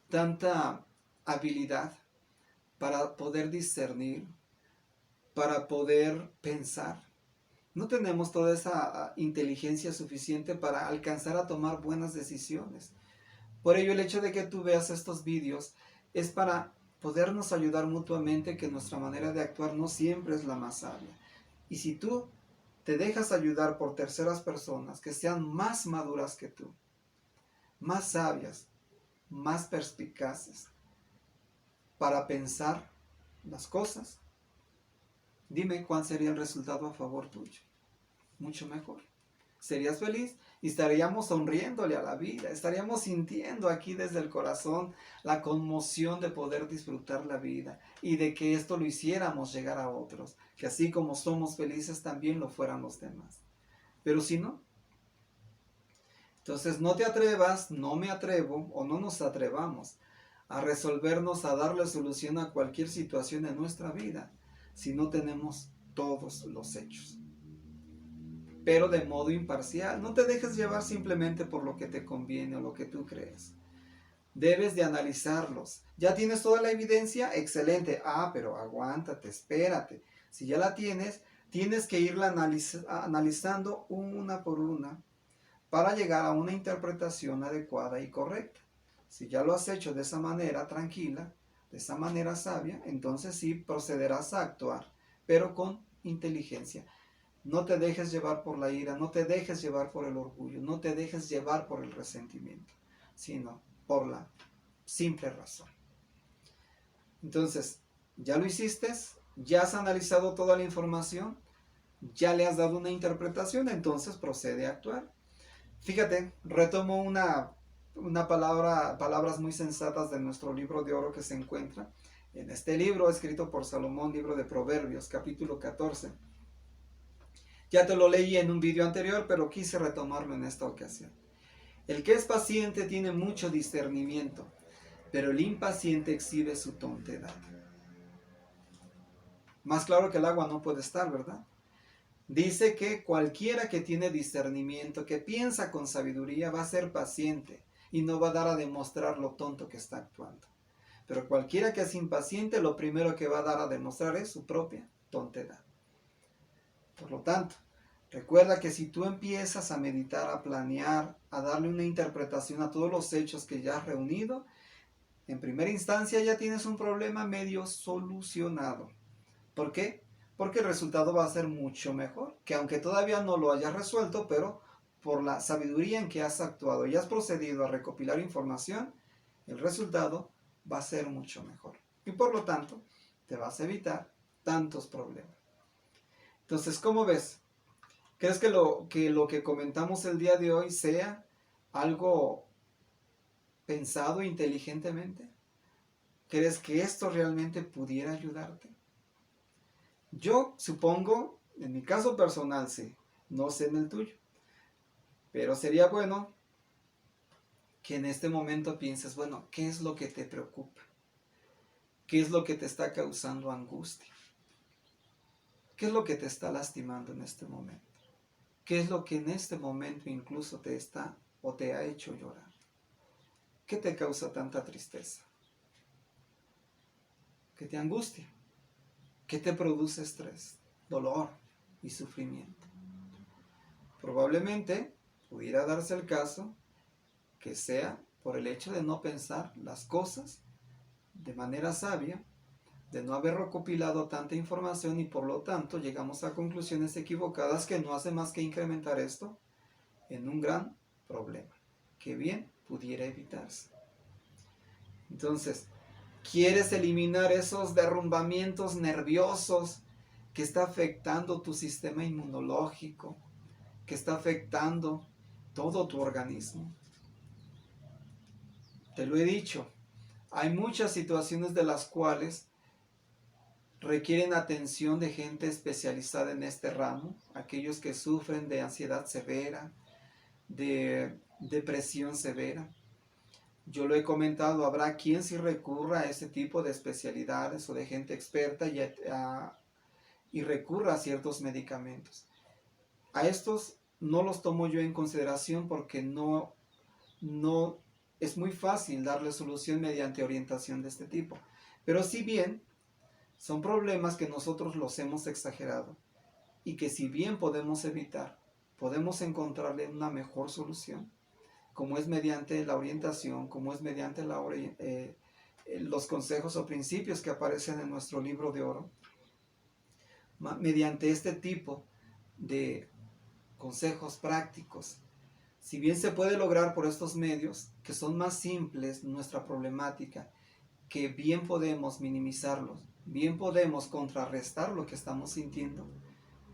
tanta habilidad para poder discernir, para poder pensar. No tenemos toda esa inteligencia suficiente para alcanzar a tomar buenas decisiones. Por ello, el hecho de que tú veas estos vídeos es para podernos ayudar mutuamente, que nuestra manera de actuar no siempre es la más sabia. Y si tú te dejas ayudar por terceras personas que sean más maduras que tú, más sabias, más perspicaces para pensar las cosas, dime cuál sería el resultado a favor tuyo. Mucho mejor. Serías feliz y estaríamos sonriéndole a la vida, estaríamos sintiendo aquí desde el corazón la conmoción de poder disfrutar la vida y de que esto lo hiciéramos llegar a otros, que así como somos felices también lo fueran los demás. Pero si no, entonces no te atrevas, no me atrevo o no nos atrevamos a resolvernos, a darle solución a cualquier situación en nuestra vida si no tenemos todos los hechos. Pero de modo imparcial. No te dejes llevar simplemente por lo que te conviene o lo que tú crees. Debes de analizarlos. ¿Ya tienes toda la evidencia? Excelente. Pero aguántate, espérate. Si ya la tienes, tienes que irla analizando una por una para llegar a una interpretación adecuada y correcta. Si ya lo has hecho de esa manera tranquila, de esa manera sabia, entonces sí procederás a actuar, pero con inteligencia. No te dejes llevar por la ira, no te dejes llevar por el orgullo, no te dejes llevar por el resentimiento, sino por la simple razón. Entonces, ¿ya lo hiciste? ¿Ya has analizado toda la información? ¿Ya le has dado una interpretación? Entonces procede a actuar. Fíjate, retomo palabras muy sensatas de nuestro libro de oro que se encuentra en este libro escrito por Salomón, libro de Proverbios, capítulo 14. Ya te lo leí en un video anterior, pero quise retomarlo en esta ocasión. El que es paciente tiene mucho discernimiento, pero el impaciente exhibe su tontedad. Más claro que el agua no puede estar, ¿verdad? Dice que cualquiera que tiene discernimiento, que piensa con sabiduría, va a ser paciente y no va a dar a demostrar lo tonto que está actuando. Pero cualquiera que es impaciente, lo primero que va a dar a demostrar es su propia tontedad. Por lo tanto, recuerda que si tú empiezas a meditar, a planear, a darle una interpretación a todos los hechos que ya has reunido, en primera instancia ya tienes un problema medio solucionado. ¿Por qué? Porque el resultado va a ser mucho mejor, que aunque todavía no lo hayas resuelto, pero por la sabiduría en que has actuado y has procedido a recopilar información, el resultado va a ser mucho mejor. Y por lo tanto, te vas a evitar tantos problemas. Entonces, ¿cómo ves? ¿Crees que lo que comentamos el día de hoy sea algo pensado inteligentemente? ¿Crees que esto realmente pudiera ayudarte? Yo supongo, en mi caso personal sí, no sé en el tuyo, pero sería bueno que en este momento pienses, bueno, ¿qué es lo que te preocupa? ¿Qué es lo que te está causando angustia? ¿Qué es lo que te está lastimando en este momento? ¿Qué es lo que en este momento incluso te está o te ha hecho llorar? ¿Qué te causa tanta tristeza? ¿Qué te angustia? ¿Qué te produce estrés, dolor y sufrimiento? Probablemente pudiera darse el caso que sea por el hecho de no pensar las cosas de manera sabia, de no haber recopilado tanta información y por lo tanto llegamos a conclusiones equivocadas que no hace más que incrementar esto en un gran problema que bien pudiera evitarse. Entonces, ¿quieres eliminar esos derrumbamientos nerviosos que está afectando tu sistema inmunológico, que está afectando todo tu organismo? Te lo he dicho, hay muchas situaciones de las cuales requieren atención de gente especializada en este ramo, aquellos que sufren de ansiedad severa, de depresión severa. Yo lo he comentado, habrá quien sí recurra a ese tipo de especialidades o de gente experta y recurra a ciertos medicamentos. A estos no los tomo yo en consideración porque no es muy fácil darle solución mediante orientación de este tipo. Pero si bien Son problemas que nosotros los hemos exagerado y que si bien podemos evitar, podemos encontrarle una mejor solución, como es mediante la orientación, como es mediante los consejos o principios que aparecen en nuestro libro de oro, mediante este tipo de consejos prácticos. Si bien se puede lograr por estos medios, que son más simples nuestra problemática, que bien podemos minimizarlos, bien podemos contrarrestar lo que estamos sintiendo,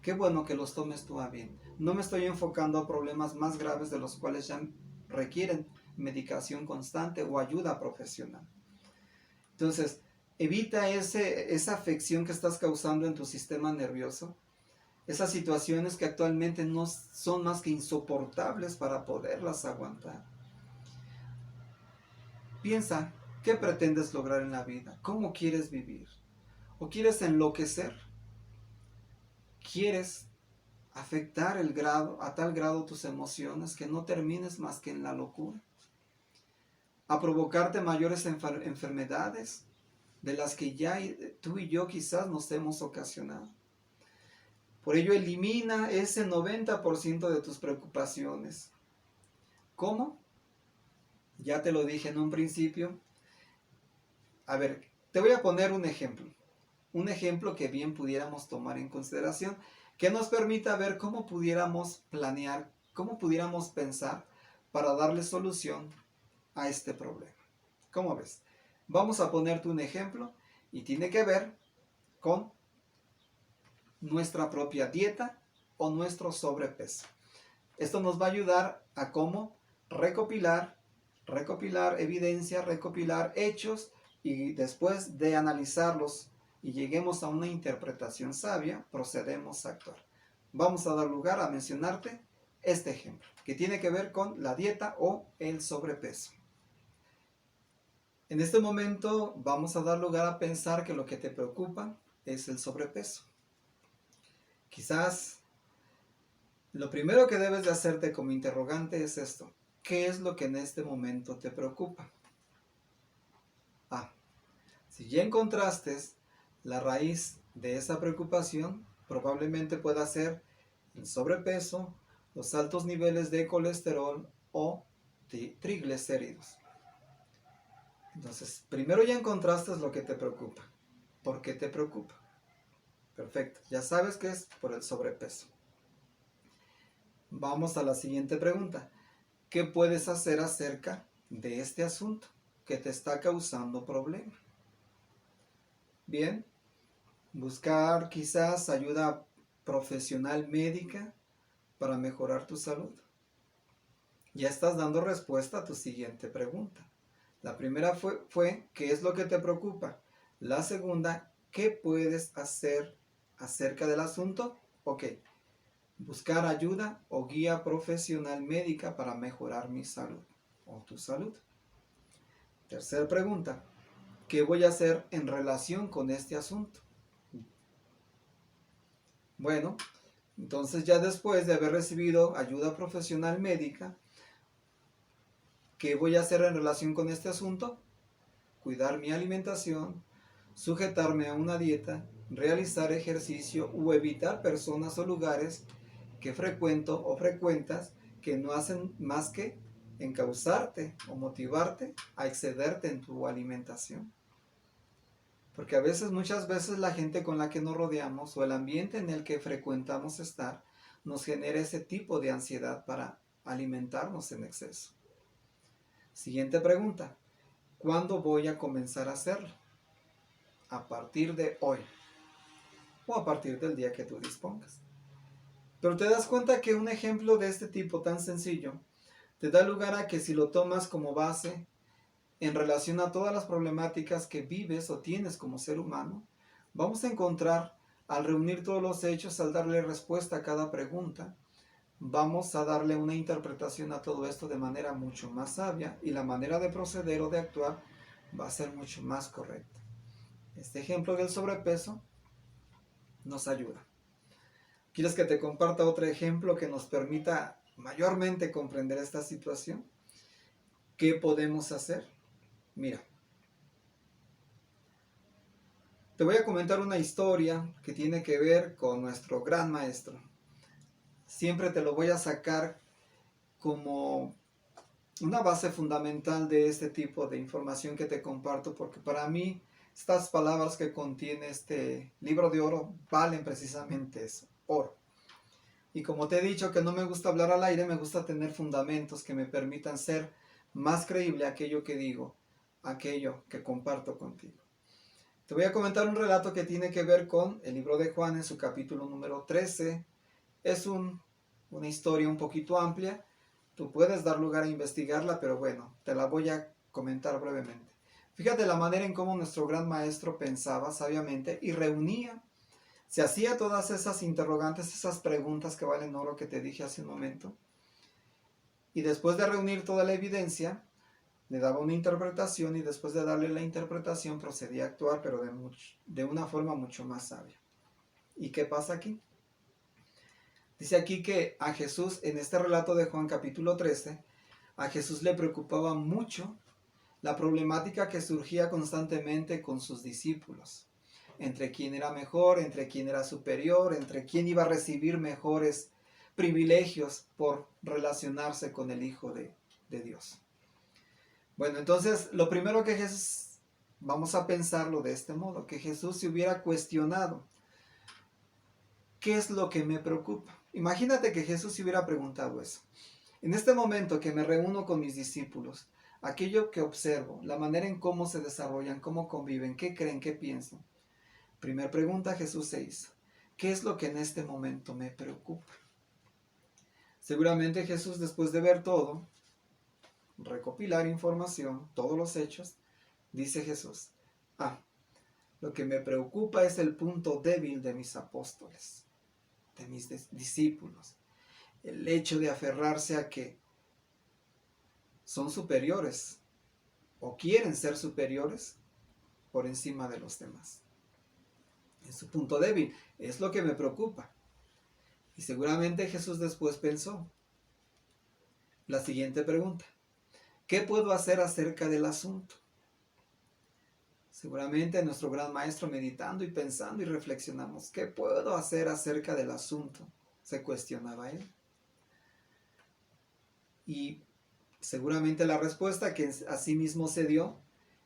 qué bueno que los tomes tú a bien. No me estoy enfocando a problemas más graves de los cuales ya requieren medicación constante o ayuda profesional. Entonces, evita esa afección que estás causando en tu sistema nervioso, esas situaciones que actualmente no son más que insoportables para poderlas aguantar. Piensa, ¿qué pretendes lograr en la vida? ¿Cómo quieres vivir? ¿O quieres enloquecer? ¿Quieres afectar a tal grado tus emociones que no termines más que en la locura? ¿A provocarte mayores enfermedades de las que ya tú y yo quizás nos hemos ocasionado? Por ello, elimina ese 90% de tus preocupaciones. ¿Cómo? Ya te lo dije en un principio. A ver, te voy a poner un ejemplo. Un ejemplo que bien pudiéramos tomar en consideración, que nos permita ver cómo pudiéramos planear, cómo pudiéramos pensar para darle solución a este problema. ¿Cómo ves? Vamos a ponerte un ejemplo y tiene que ver con nuestra propia dieta o nuestro sobrepeso. Esto nos va a ayudar a cómo recopilar evidencia, recopilar hechos y después de analizarlos y lleguemos a una interpretación sabia, procedemos a actuar. Vamos a dar lugar a mencionarte este ejemplo, que tiene que ver con la dieta o el sobrepeso. En este momento vamos a dar lugar a pensar que lo que te preocupa es el sobrepeso. Quizás lo primero que debes de hacerte como interrogante es esto. ¿Qué es lo que en este momento te preocupa? Si ya encontraste la raíz de esa preocupación, probablemente pueda ser el sobrepeso, los altos niveles de colesterol o de triglicéridos. Entonces, primero ya encontraste lo que te preocupa. ¿Por qué te preocupa? Perfecto, ya sabes que es por el sobrepeso. Vamos a la siguiente pregunta. ¿Qué puedes hacer acerca de este asunto que te está causando problema? Bien, buscar quizás ayuda profesional médica para mejorar tu salud. Ya estás dando respuesta a tu siguiente pregunta. La primera fue ¿qué es lo que te preocupa? La segunda, ¿qué puedes hacer acerca del asunto? Ok, buscar ayuda o guía profesional médica para mejorar mi salud o tu salud. Tercera pregunta, ¿qué voy a hacer en relación con este asunto? Bueno, entonces ya después de haber recibido ayuda profesional médica, ¿qué voy a hacer en relación con este asunto? Cuidar mi alimentación, sujetarme a una dieta, realizar ejercicio o evitar personas o lugares que frecuento o frecuentas que no hacen más que encauzarte o motivarte a excederte en tu alimentación. Porque muchas veces la gente con la que nos rodeamos o el ambiente en el que frecuentamos estar nos genera ese tipo de ansiedad para alimentarnos en exceso. Siguiente pregunta. ¿Cuándo voy a comenzar a hacerlo? A partir de hoy o a partir del día que tú dispongas. Pero te das cuenta que un ejemplo de este tipo tan sencillo te da lugar a que si lo tomas como base en relación a todas las problemáticas que vives o tienes como ser humano, vamos a encontrar, al reunir todos los hechos, al darle respuesta a cada pregunta, vamos a darle una interpretación a todo esto de manera mucho más sabia y la manera de proceder o de actuar va a ser mucho más correcta. Este ejemplo del sobrepeso nos ayuda. ¿Quieres que te comparta otro ejemplo que nos permita mayormente comprender esta situación? ¿Qué podemos hacer? Mira, Te voy a comentar una historia que tiene que ver con nuestro gran maestro. Siempre te lo voy a sacar como una base fundamental de este tipo de información que te comparto, porque para mí estas palabras que contiene este libro de oro valen precisamente eso, oro. Y como te he dicho que no me gusta hablar al aire, me gusta tener fundamentos que me permitan ser más creíble aquello que digo, aquello que comparto contigo. Te voy a comentar un relato que tiene que ver con el libro de Juan en su capítulo número 13. Es una historia un poquito amplia. Tú puedes dar lugar a investigarla, pero bueno, te la voy a comentar brevemente. Fíjate la manera en cómo nuestro gran maestro pensaba sabiamente y reunía, se hacía todas esas interrogantes, esas preguntas que valen oro que te dije hace un momento. Y después de reunir toda la evidencia, le daba una interpretación y después de darle la interpretación procedía a actuar, pero de una forma mucho más sabia. ¿Y qué pasa aquí? Dice aquí que a Jesús, en este relato de Juan capítulo 13, a Jesús le preocupaba mucho la problemática que surgía constantemente con sus discípulos. Entre quién era mejor, entre quién era superior, entre quién iba a recibir mejores privilegios por relacionarse con el Hijo de Dios. Bueno, entonces lo primero que Jesús, vamos a pensarlo de este modo, que Jesús se hubiera cuestionado, ¿qué es lo que me preocupa? Imagínate que Jesús se hubiera preguntado eso. En este momento que me reúno con mis discípulos, aquello que observo, la manera en cómo se desarrollan, cómo conviven, qué creen, qué piensan. Primera pregunta Jesús se hizo, ¿qué es lo que en este momento me preocupa? Seguramente Jesús, después de ver todo, recopilar información, todos los hechos, dice Jesús, lo que me preocupa es el punto débil de mis apóstoles, de mis discípulos. El hecho de aferrarse a que son superiores o quieren ser superiores por encima de los demás. Es su punto débil, es lo que me preocupa. Y seguramente Jesús después pensó la siguiente pregunta, ¿qué puedo hacer acerca del asunto? Seguramente nuestro gran maestro meditando y pensando y reflexionamos, ¿qué puedo hacer acerca del asunto? Se cuestionaba él. Y seguramente la respuesta que así mismo se dio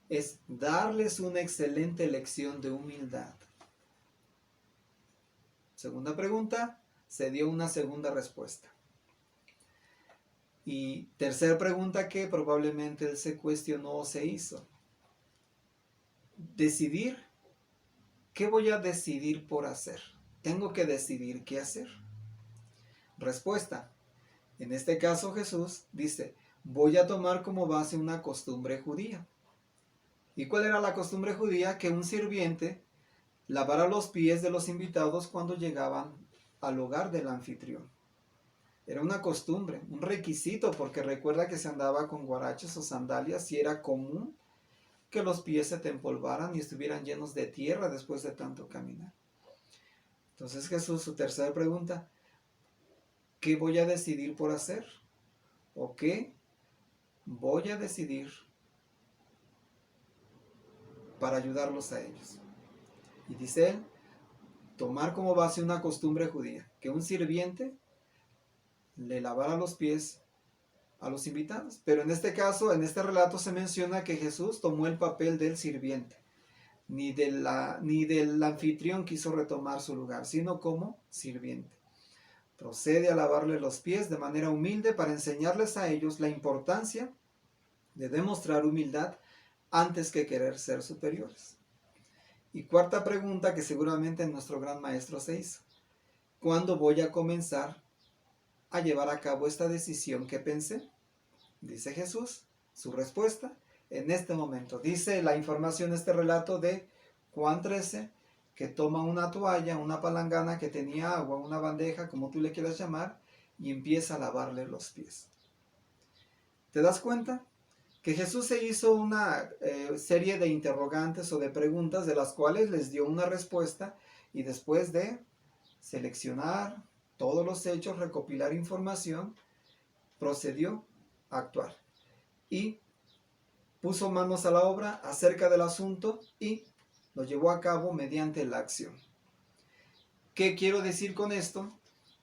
es darles una excelente lección de humildad. Segunda pregunta, se dio una segunda respuesta. Y tercera pregunta que probablemente él se cuestionó o se hizo. Decidir, ¿qué voy a decidir por hacer? Tengo que decidir qué hacer. Respuesta, en este caso Jesús dice, voy a tomar como base una costumbre judía. ¿Y cuál era la costumbre judía? Que un sirviente lavara los pies de los invitados cuando llegaban al hogar del anfitrión. Era una costumbre, un requisito, porque recuerda que se andaba con guaraches o sandalias y era común que los pies se te empolvaran y estuvieran llenos de tierra después de tanto caminar. Entonces Jesús, su tercera pregunta, ¿qué voy a decidir por hacer? ¿O qué voy a decidir para ayudarlos a ellos? Y dice él, tomar como base una costumbre judía, que un sirviente le lavara los pies a los invitados. Pero en este caso, en este relato se menciona que Jesús tomó el papel del sirviente. Ni del anfitrión quiso retomar su lugar, sino como sirviente. Procede a lavarle los pies de manera humilde para enseñarles a ellos la importancia de demostrar humildad antes que querer ser superiores. Y cuarta pregunta que seguramente nuestro gran maestro se hizo. ¿Cuándo voy a comenzar a llevar a cabo esta decisión que pensé? Dice Jesús, su respuesta, en este momento. Dice la información, este relato de Juan 13, que toma una toalla, una palangana que tenía agua, una bandeja, como tú le quieras llamar, y empieza a lavarle los pies. ¿Te das cuenta? Que Jesús se hizo una serie de interrogantes o de preguntas de las cuales les dio una respuesta y después de seleccionar todos los hechos, recopilar información, procedió a actuar y puso manos a la obra acerca del asunto y lo llevó a cabo mediante la acción. ¿Qué quiero decir con esto?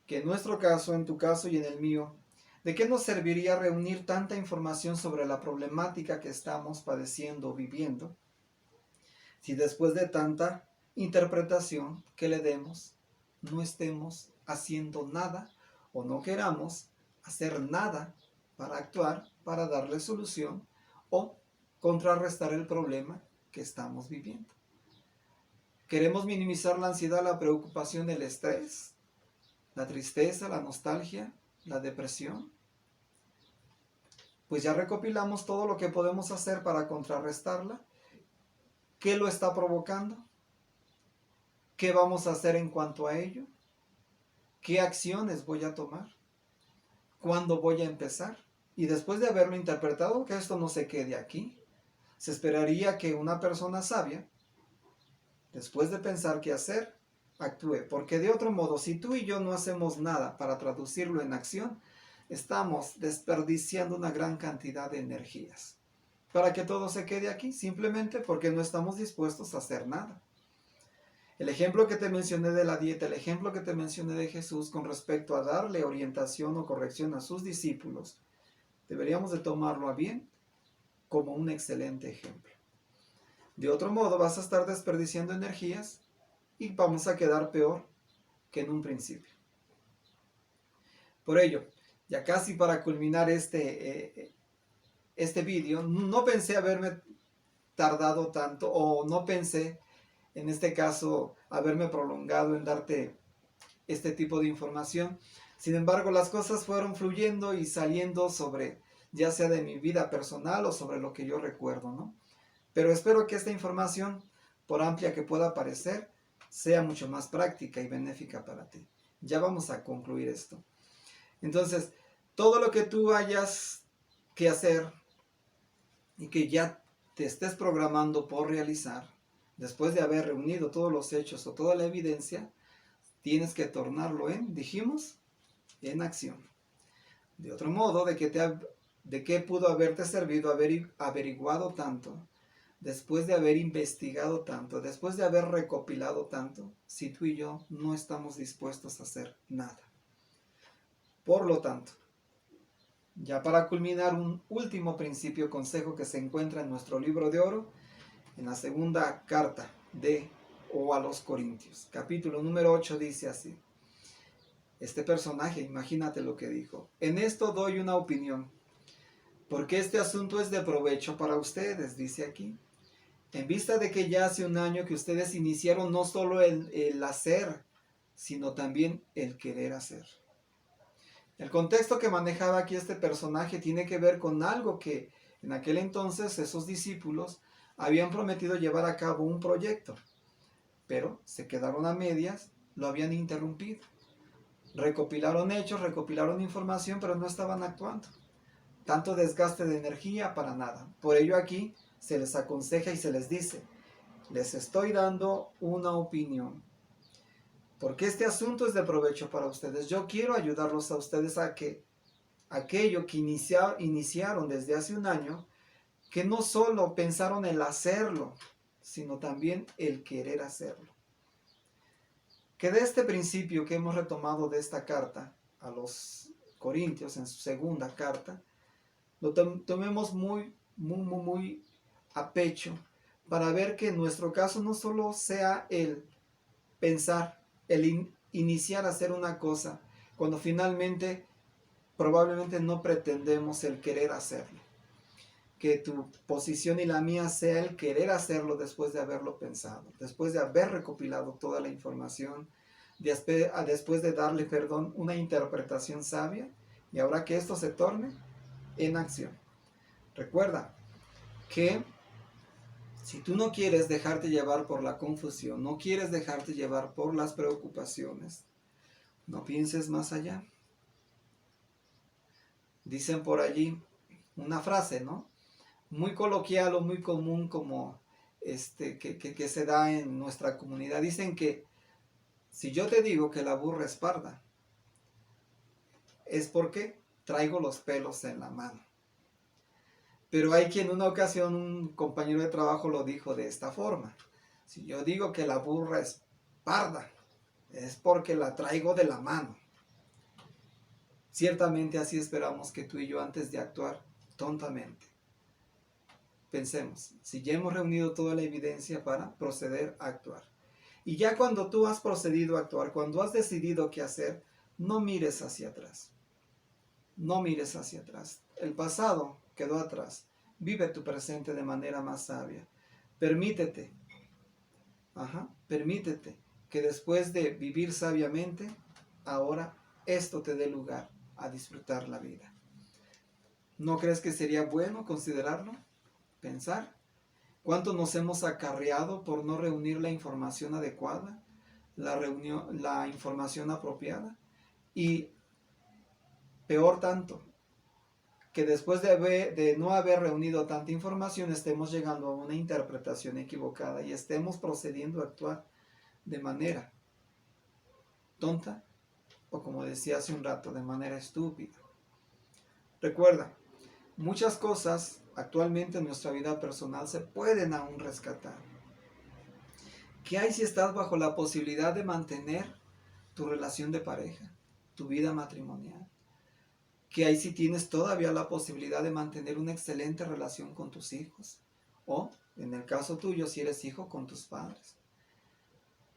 Que en nuestro caso, en tu caso y en el mío, ¿de qué nos serviría reunir tanta información sobre la problemática que estamos padeciendo o viviendo si después de tanta interpretación que le demos, no estemos haciendo nada o no queramos hacer nada para actuar, para darle solución o contrarrestar el problema que estamos viviendo? Queremos minimizar la ansiedad, la preocupación, el estrés, la tristeza, la nostalgia, la depresión. Pues ya recopilamos todo lo que podemos hacer para contrarrestarla. ¿Qué lo está provocando? ¿Qué vamos a hacer en cuanto a ello? ¿Qué acciones voy a tomar? ¿Cuándo voy a empezar? Y después de haberlo interpretado, que esto no se quede aquí, se esperaría que una persona sabia, después de pensar qué hacer, actúe. Porque de otro modo, si tú y yo no hacemos nada para traducirlo en acción, estamos desperdiciando una gran cantidad de energías. Para que todo se quede aquí, simplemente porque no estamos dispuestos a hacer nada. El ejemplo que te mencioné de la dieta, el ejemplo que te mencioné de Jesús con respecto a darle orientación o corrección a sus discípulos, deberíamos de tomarlo a bien como un excelente ejemplo. De otro modo vas a estar desperdiciando energías y vamos a quedar peor que en un principio. Por ello, ya casi para culminar este vídeo, no pensé haberme tardado tanto o no pensé en este caso haberme prolongado en darte este tipo de información. Sin embargo, las cosas fueron fluyendo y saliendo sobre, ya sea de mi vida personal o sobre lo que yo recuerdo, ¿no? Pero espero que esta información, por amplia que pueda parecer, sea mucho más práctica y benéfica para ti. Ya vamos a concluir esto. Entonces, todo lo que tú hayas que hacer y que ya te estés programando por realizar, después de haber reunido todos los hechos o toda la evidencia, tienes que tornarlo dijimos, en acción. De otro modo, ¿de qué pudo haberte servido haber averiguado tanto, después de haber investigado tanto, después de haber recopilado tanto, si tú y yo no estamos dispuestos a hacer nada? Por lo tanto, ya para culminar, un último principio, consejo que se encuentra en nuestro libro de oro, en la segunda carta a los Corintios, capítulo número 8, dice así. Este personaje, imagínate lo que dijo. En esto doy una opinión, porque este asunto es de provecho para ustedes, dice aquí. En vista de que ya hace un año que ustedes iniciaron no solo el hacer, sino también el querer hacer. El contexto que manejaba aquí este personaje tiene que ver con algo que en aquel entonces esos discípulos habían prometido llevar a cabo un proyecto, pero se quedaron a medias, lo habían interrumpido. Recopilaron hechos, recopilaron información, pero no estaban actuando. Tanto desgaste de energía para nada. Por ello aquí se les aconseja y se les dice, les estoy dando una opinión, porque este asunto es de provecho para ustedes. Yo quiero ayudarlos a ustedes a que aquello que iniciaron desde hace un año, que no solo pensaron el hacerlo, sino también el querer hacerlo. Que de este principio que hemos retomado de esta carta a los Corintios, en su segunda carta, lo tomemos muy a pecho, para ver que en nuestro caso no solo sea el pensar, el iniciar a hacer una cosa, cuando finalmente probablemente no pretendemos el querer hacerlo. Que tu posición y la mía sea el querer hacerlo después de haberlo pensado, después de haber recopilado toda la información, después de darle, una interpretación sabia, y ahora que esto se torne en acción. Recuerda que si tú no quieres dejarte llevar por la confusión, no quieres dejarte llevar por las preocupaciones, no pienses más allá. Dicen por allí una frase, ¿no? Muy coloquial o muy común como que se da en nuestra comunidad. Dicen que si yo te digo que la burra es parda, es porque traigo los pelos en la mano. Pero hay quien en una ocasión, un compañero de trabajo lo dijo de esta forma. Si yo digo que la burra es parda, es porque la traigo de la mano. Ciertamente así esperamos que tú y yo, antes de actuar tontamente, pensemos si ya hemos reunido toda la evidencia para proceder a actuar. Y ya cuando tú has procedido a actuar, cuando has decidido qué hacer, no mires hacia atrás. No mires hacia atrás. El pasado quedó atrás. Vive tu presente de manera más sabia. Permítete que después de vivir sabiamente, ahora esto te dé lugar a disfrutar la vida. ¿No crees que sería bueno considerarlo? Pensar. ¿Cuánto nos hemos acarreado por no reunir la información adecuada, la información apropiada? Y peor tanto, que después de no haber reunido tanta información, estemos llegando a una interpretación equivocada y estemos procediendo a actuar de manera tonta o, como decía hace un rato, de manera estúpida. Recuerda, muchas cosas actualmente en nuestra vida personal se pueden aún rescatar. ¿Qué hay si estás bajo la posibilidad de mantener tu relación de pareja, tu vida matrimonial? ¿Qué hay si tienes todavía la posibilidad de mantener una excelente relación con tus hijos? O, en el caso tuyo, si eres hijo, con tus padres.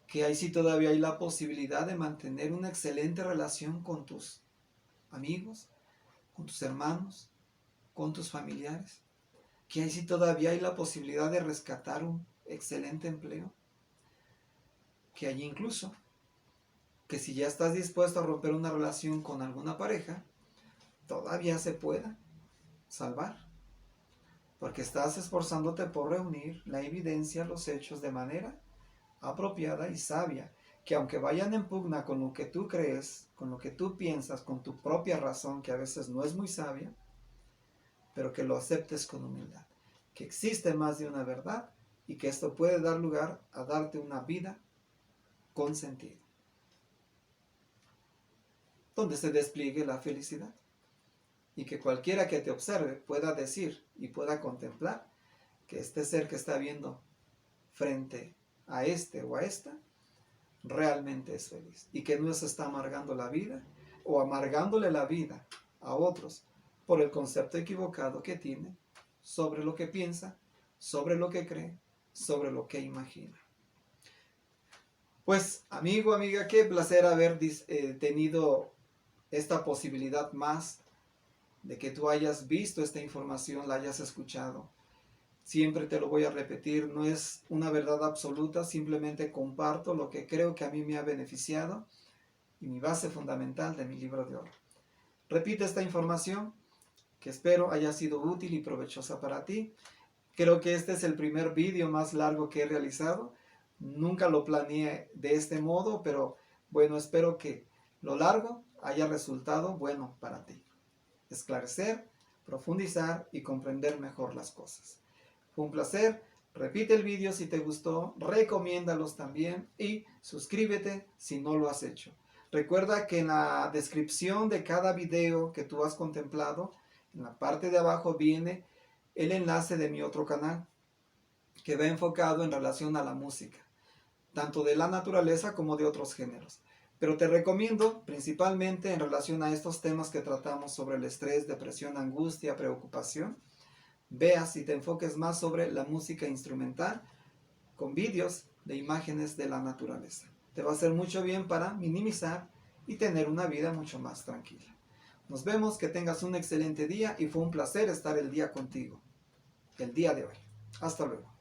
¿Qué hay si todavía hay la posibilidad de mantener una excelente relación con tus amigos, con tus hermanos, con tus familiares? ¿Qué hay si todavía hay la posibilidad de rescatar un excelente empleo? ¿Qué hay incluso que si ya estás dispuesto a romper una relación con alguna pareja, todavía se pueda salvar? Porque estás esforzándote por reunir la evidencia, los hechos de manera apropiada y sabia, que aunque vayan en pugna con lo que tú crees, con lo que tú piensas, con tu propia razón, que a veces no es muy sabia, pero que lo aceptes con humildad, que existe más de una verdad y que esto puede dar lugar a darte una vida con sentido, donde se despliegue la felicidad, y que cualquiera que te observe pueda decir y pueda contemplar que este ser que está viendo frente a este o a esta realmente es feliz y que no se está amargando la vida o amargándole la vida a otros por el concepto equivocado que tiene sobre lo que piensa, sobre lo que cree, sobre lo que imagina. Pues amigo, amiga, qué placer haber tenido esta posibilidad más de que tú hayas visto esta información, la hayas escuchado. Siempre te lo voy a repetir, no es una verdad absoluta, simplemente comparto lo que creo que a mí me ha beneficiado y mi base fundamental de mi libro de oro. Repite esta información que espero haya sido útil y provechosa para ti. Creo que este es el primer vídeo más largo que he realizado. Nunca lo planeé de este modo, pero bueno, espero que lo largo haya resultado bueno para ti. Esclarecer, profundizar y comprender mejor las cosas. Fue un placer. Repite el vídeo si te gustó, recomiéndalos también y suscríbete si no lo has hecho. Recuerda que en la descripción de cada video que tú has contemplado, en la parte de abajo viene el enlace de mi otro canal que va enfocado en relación a la música, tanto de la naturaleza como de otros géneros. Pero te recomiendo principalmente en relación a estos temas que tratamos sobre el estrés, depresión, angustia, preocupación, veas y te enfoques más sobre la música instrumental con vídeos de imágenes de la naturaleza. Te va a hacer mucho bien para minimizar y tener una vida mucho más tranquila. Nos vemos, que tengas un excelente día y fue un placer estar el día contigo, el día de hoy. Hasta luego.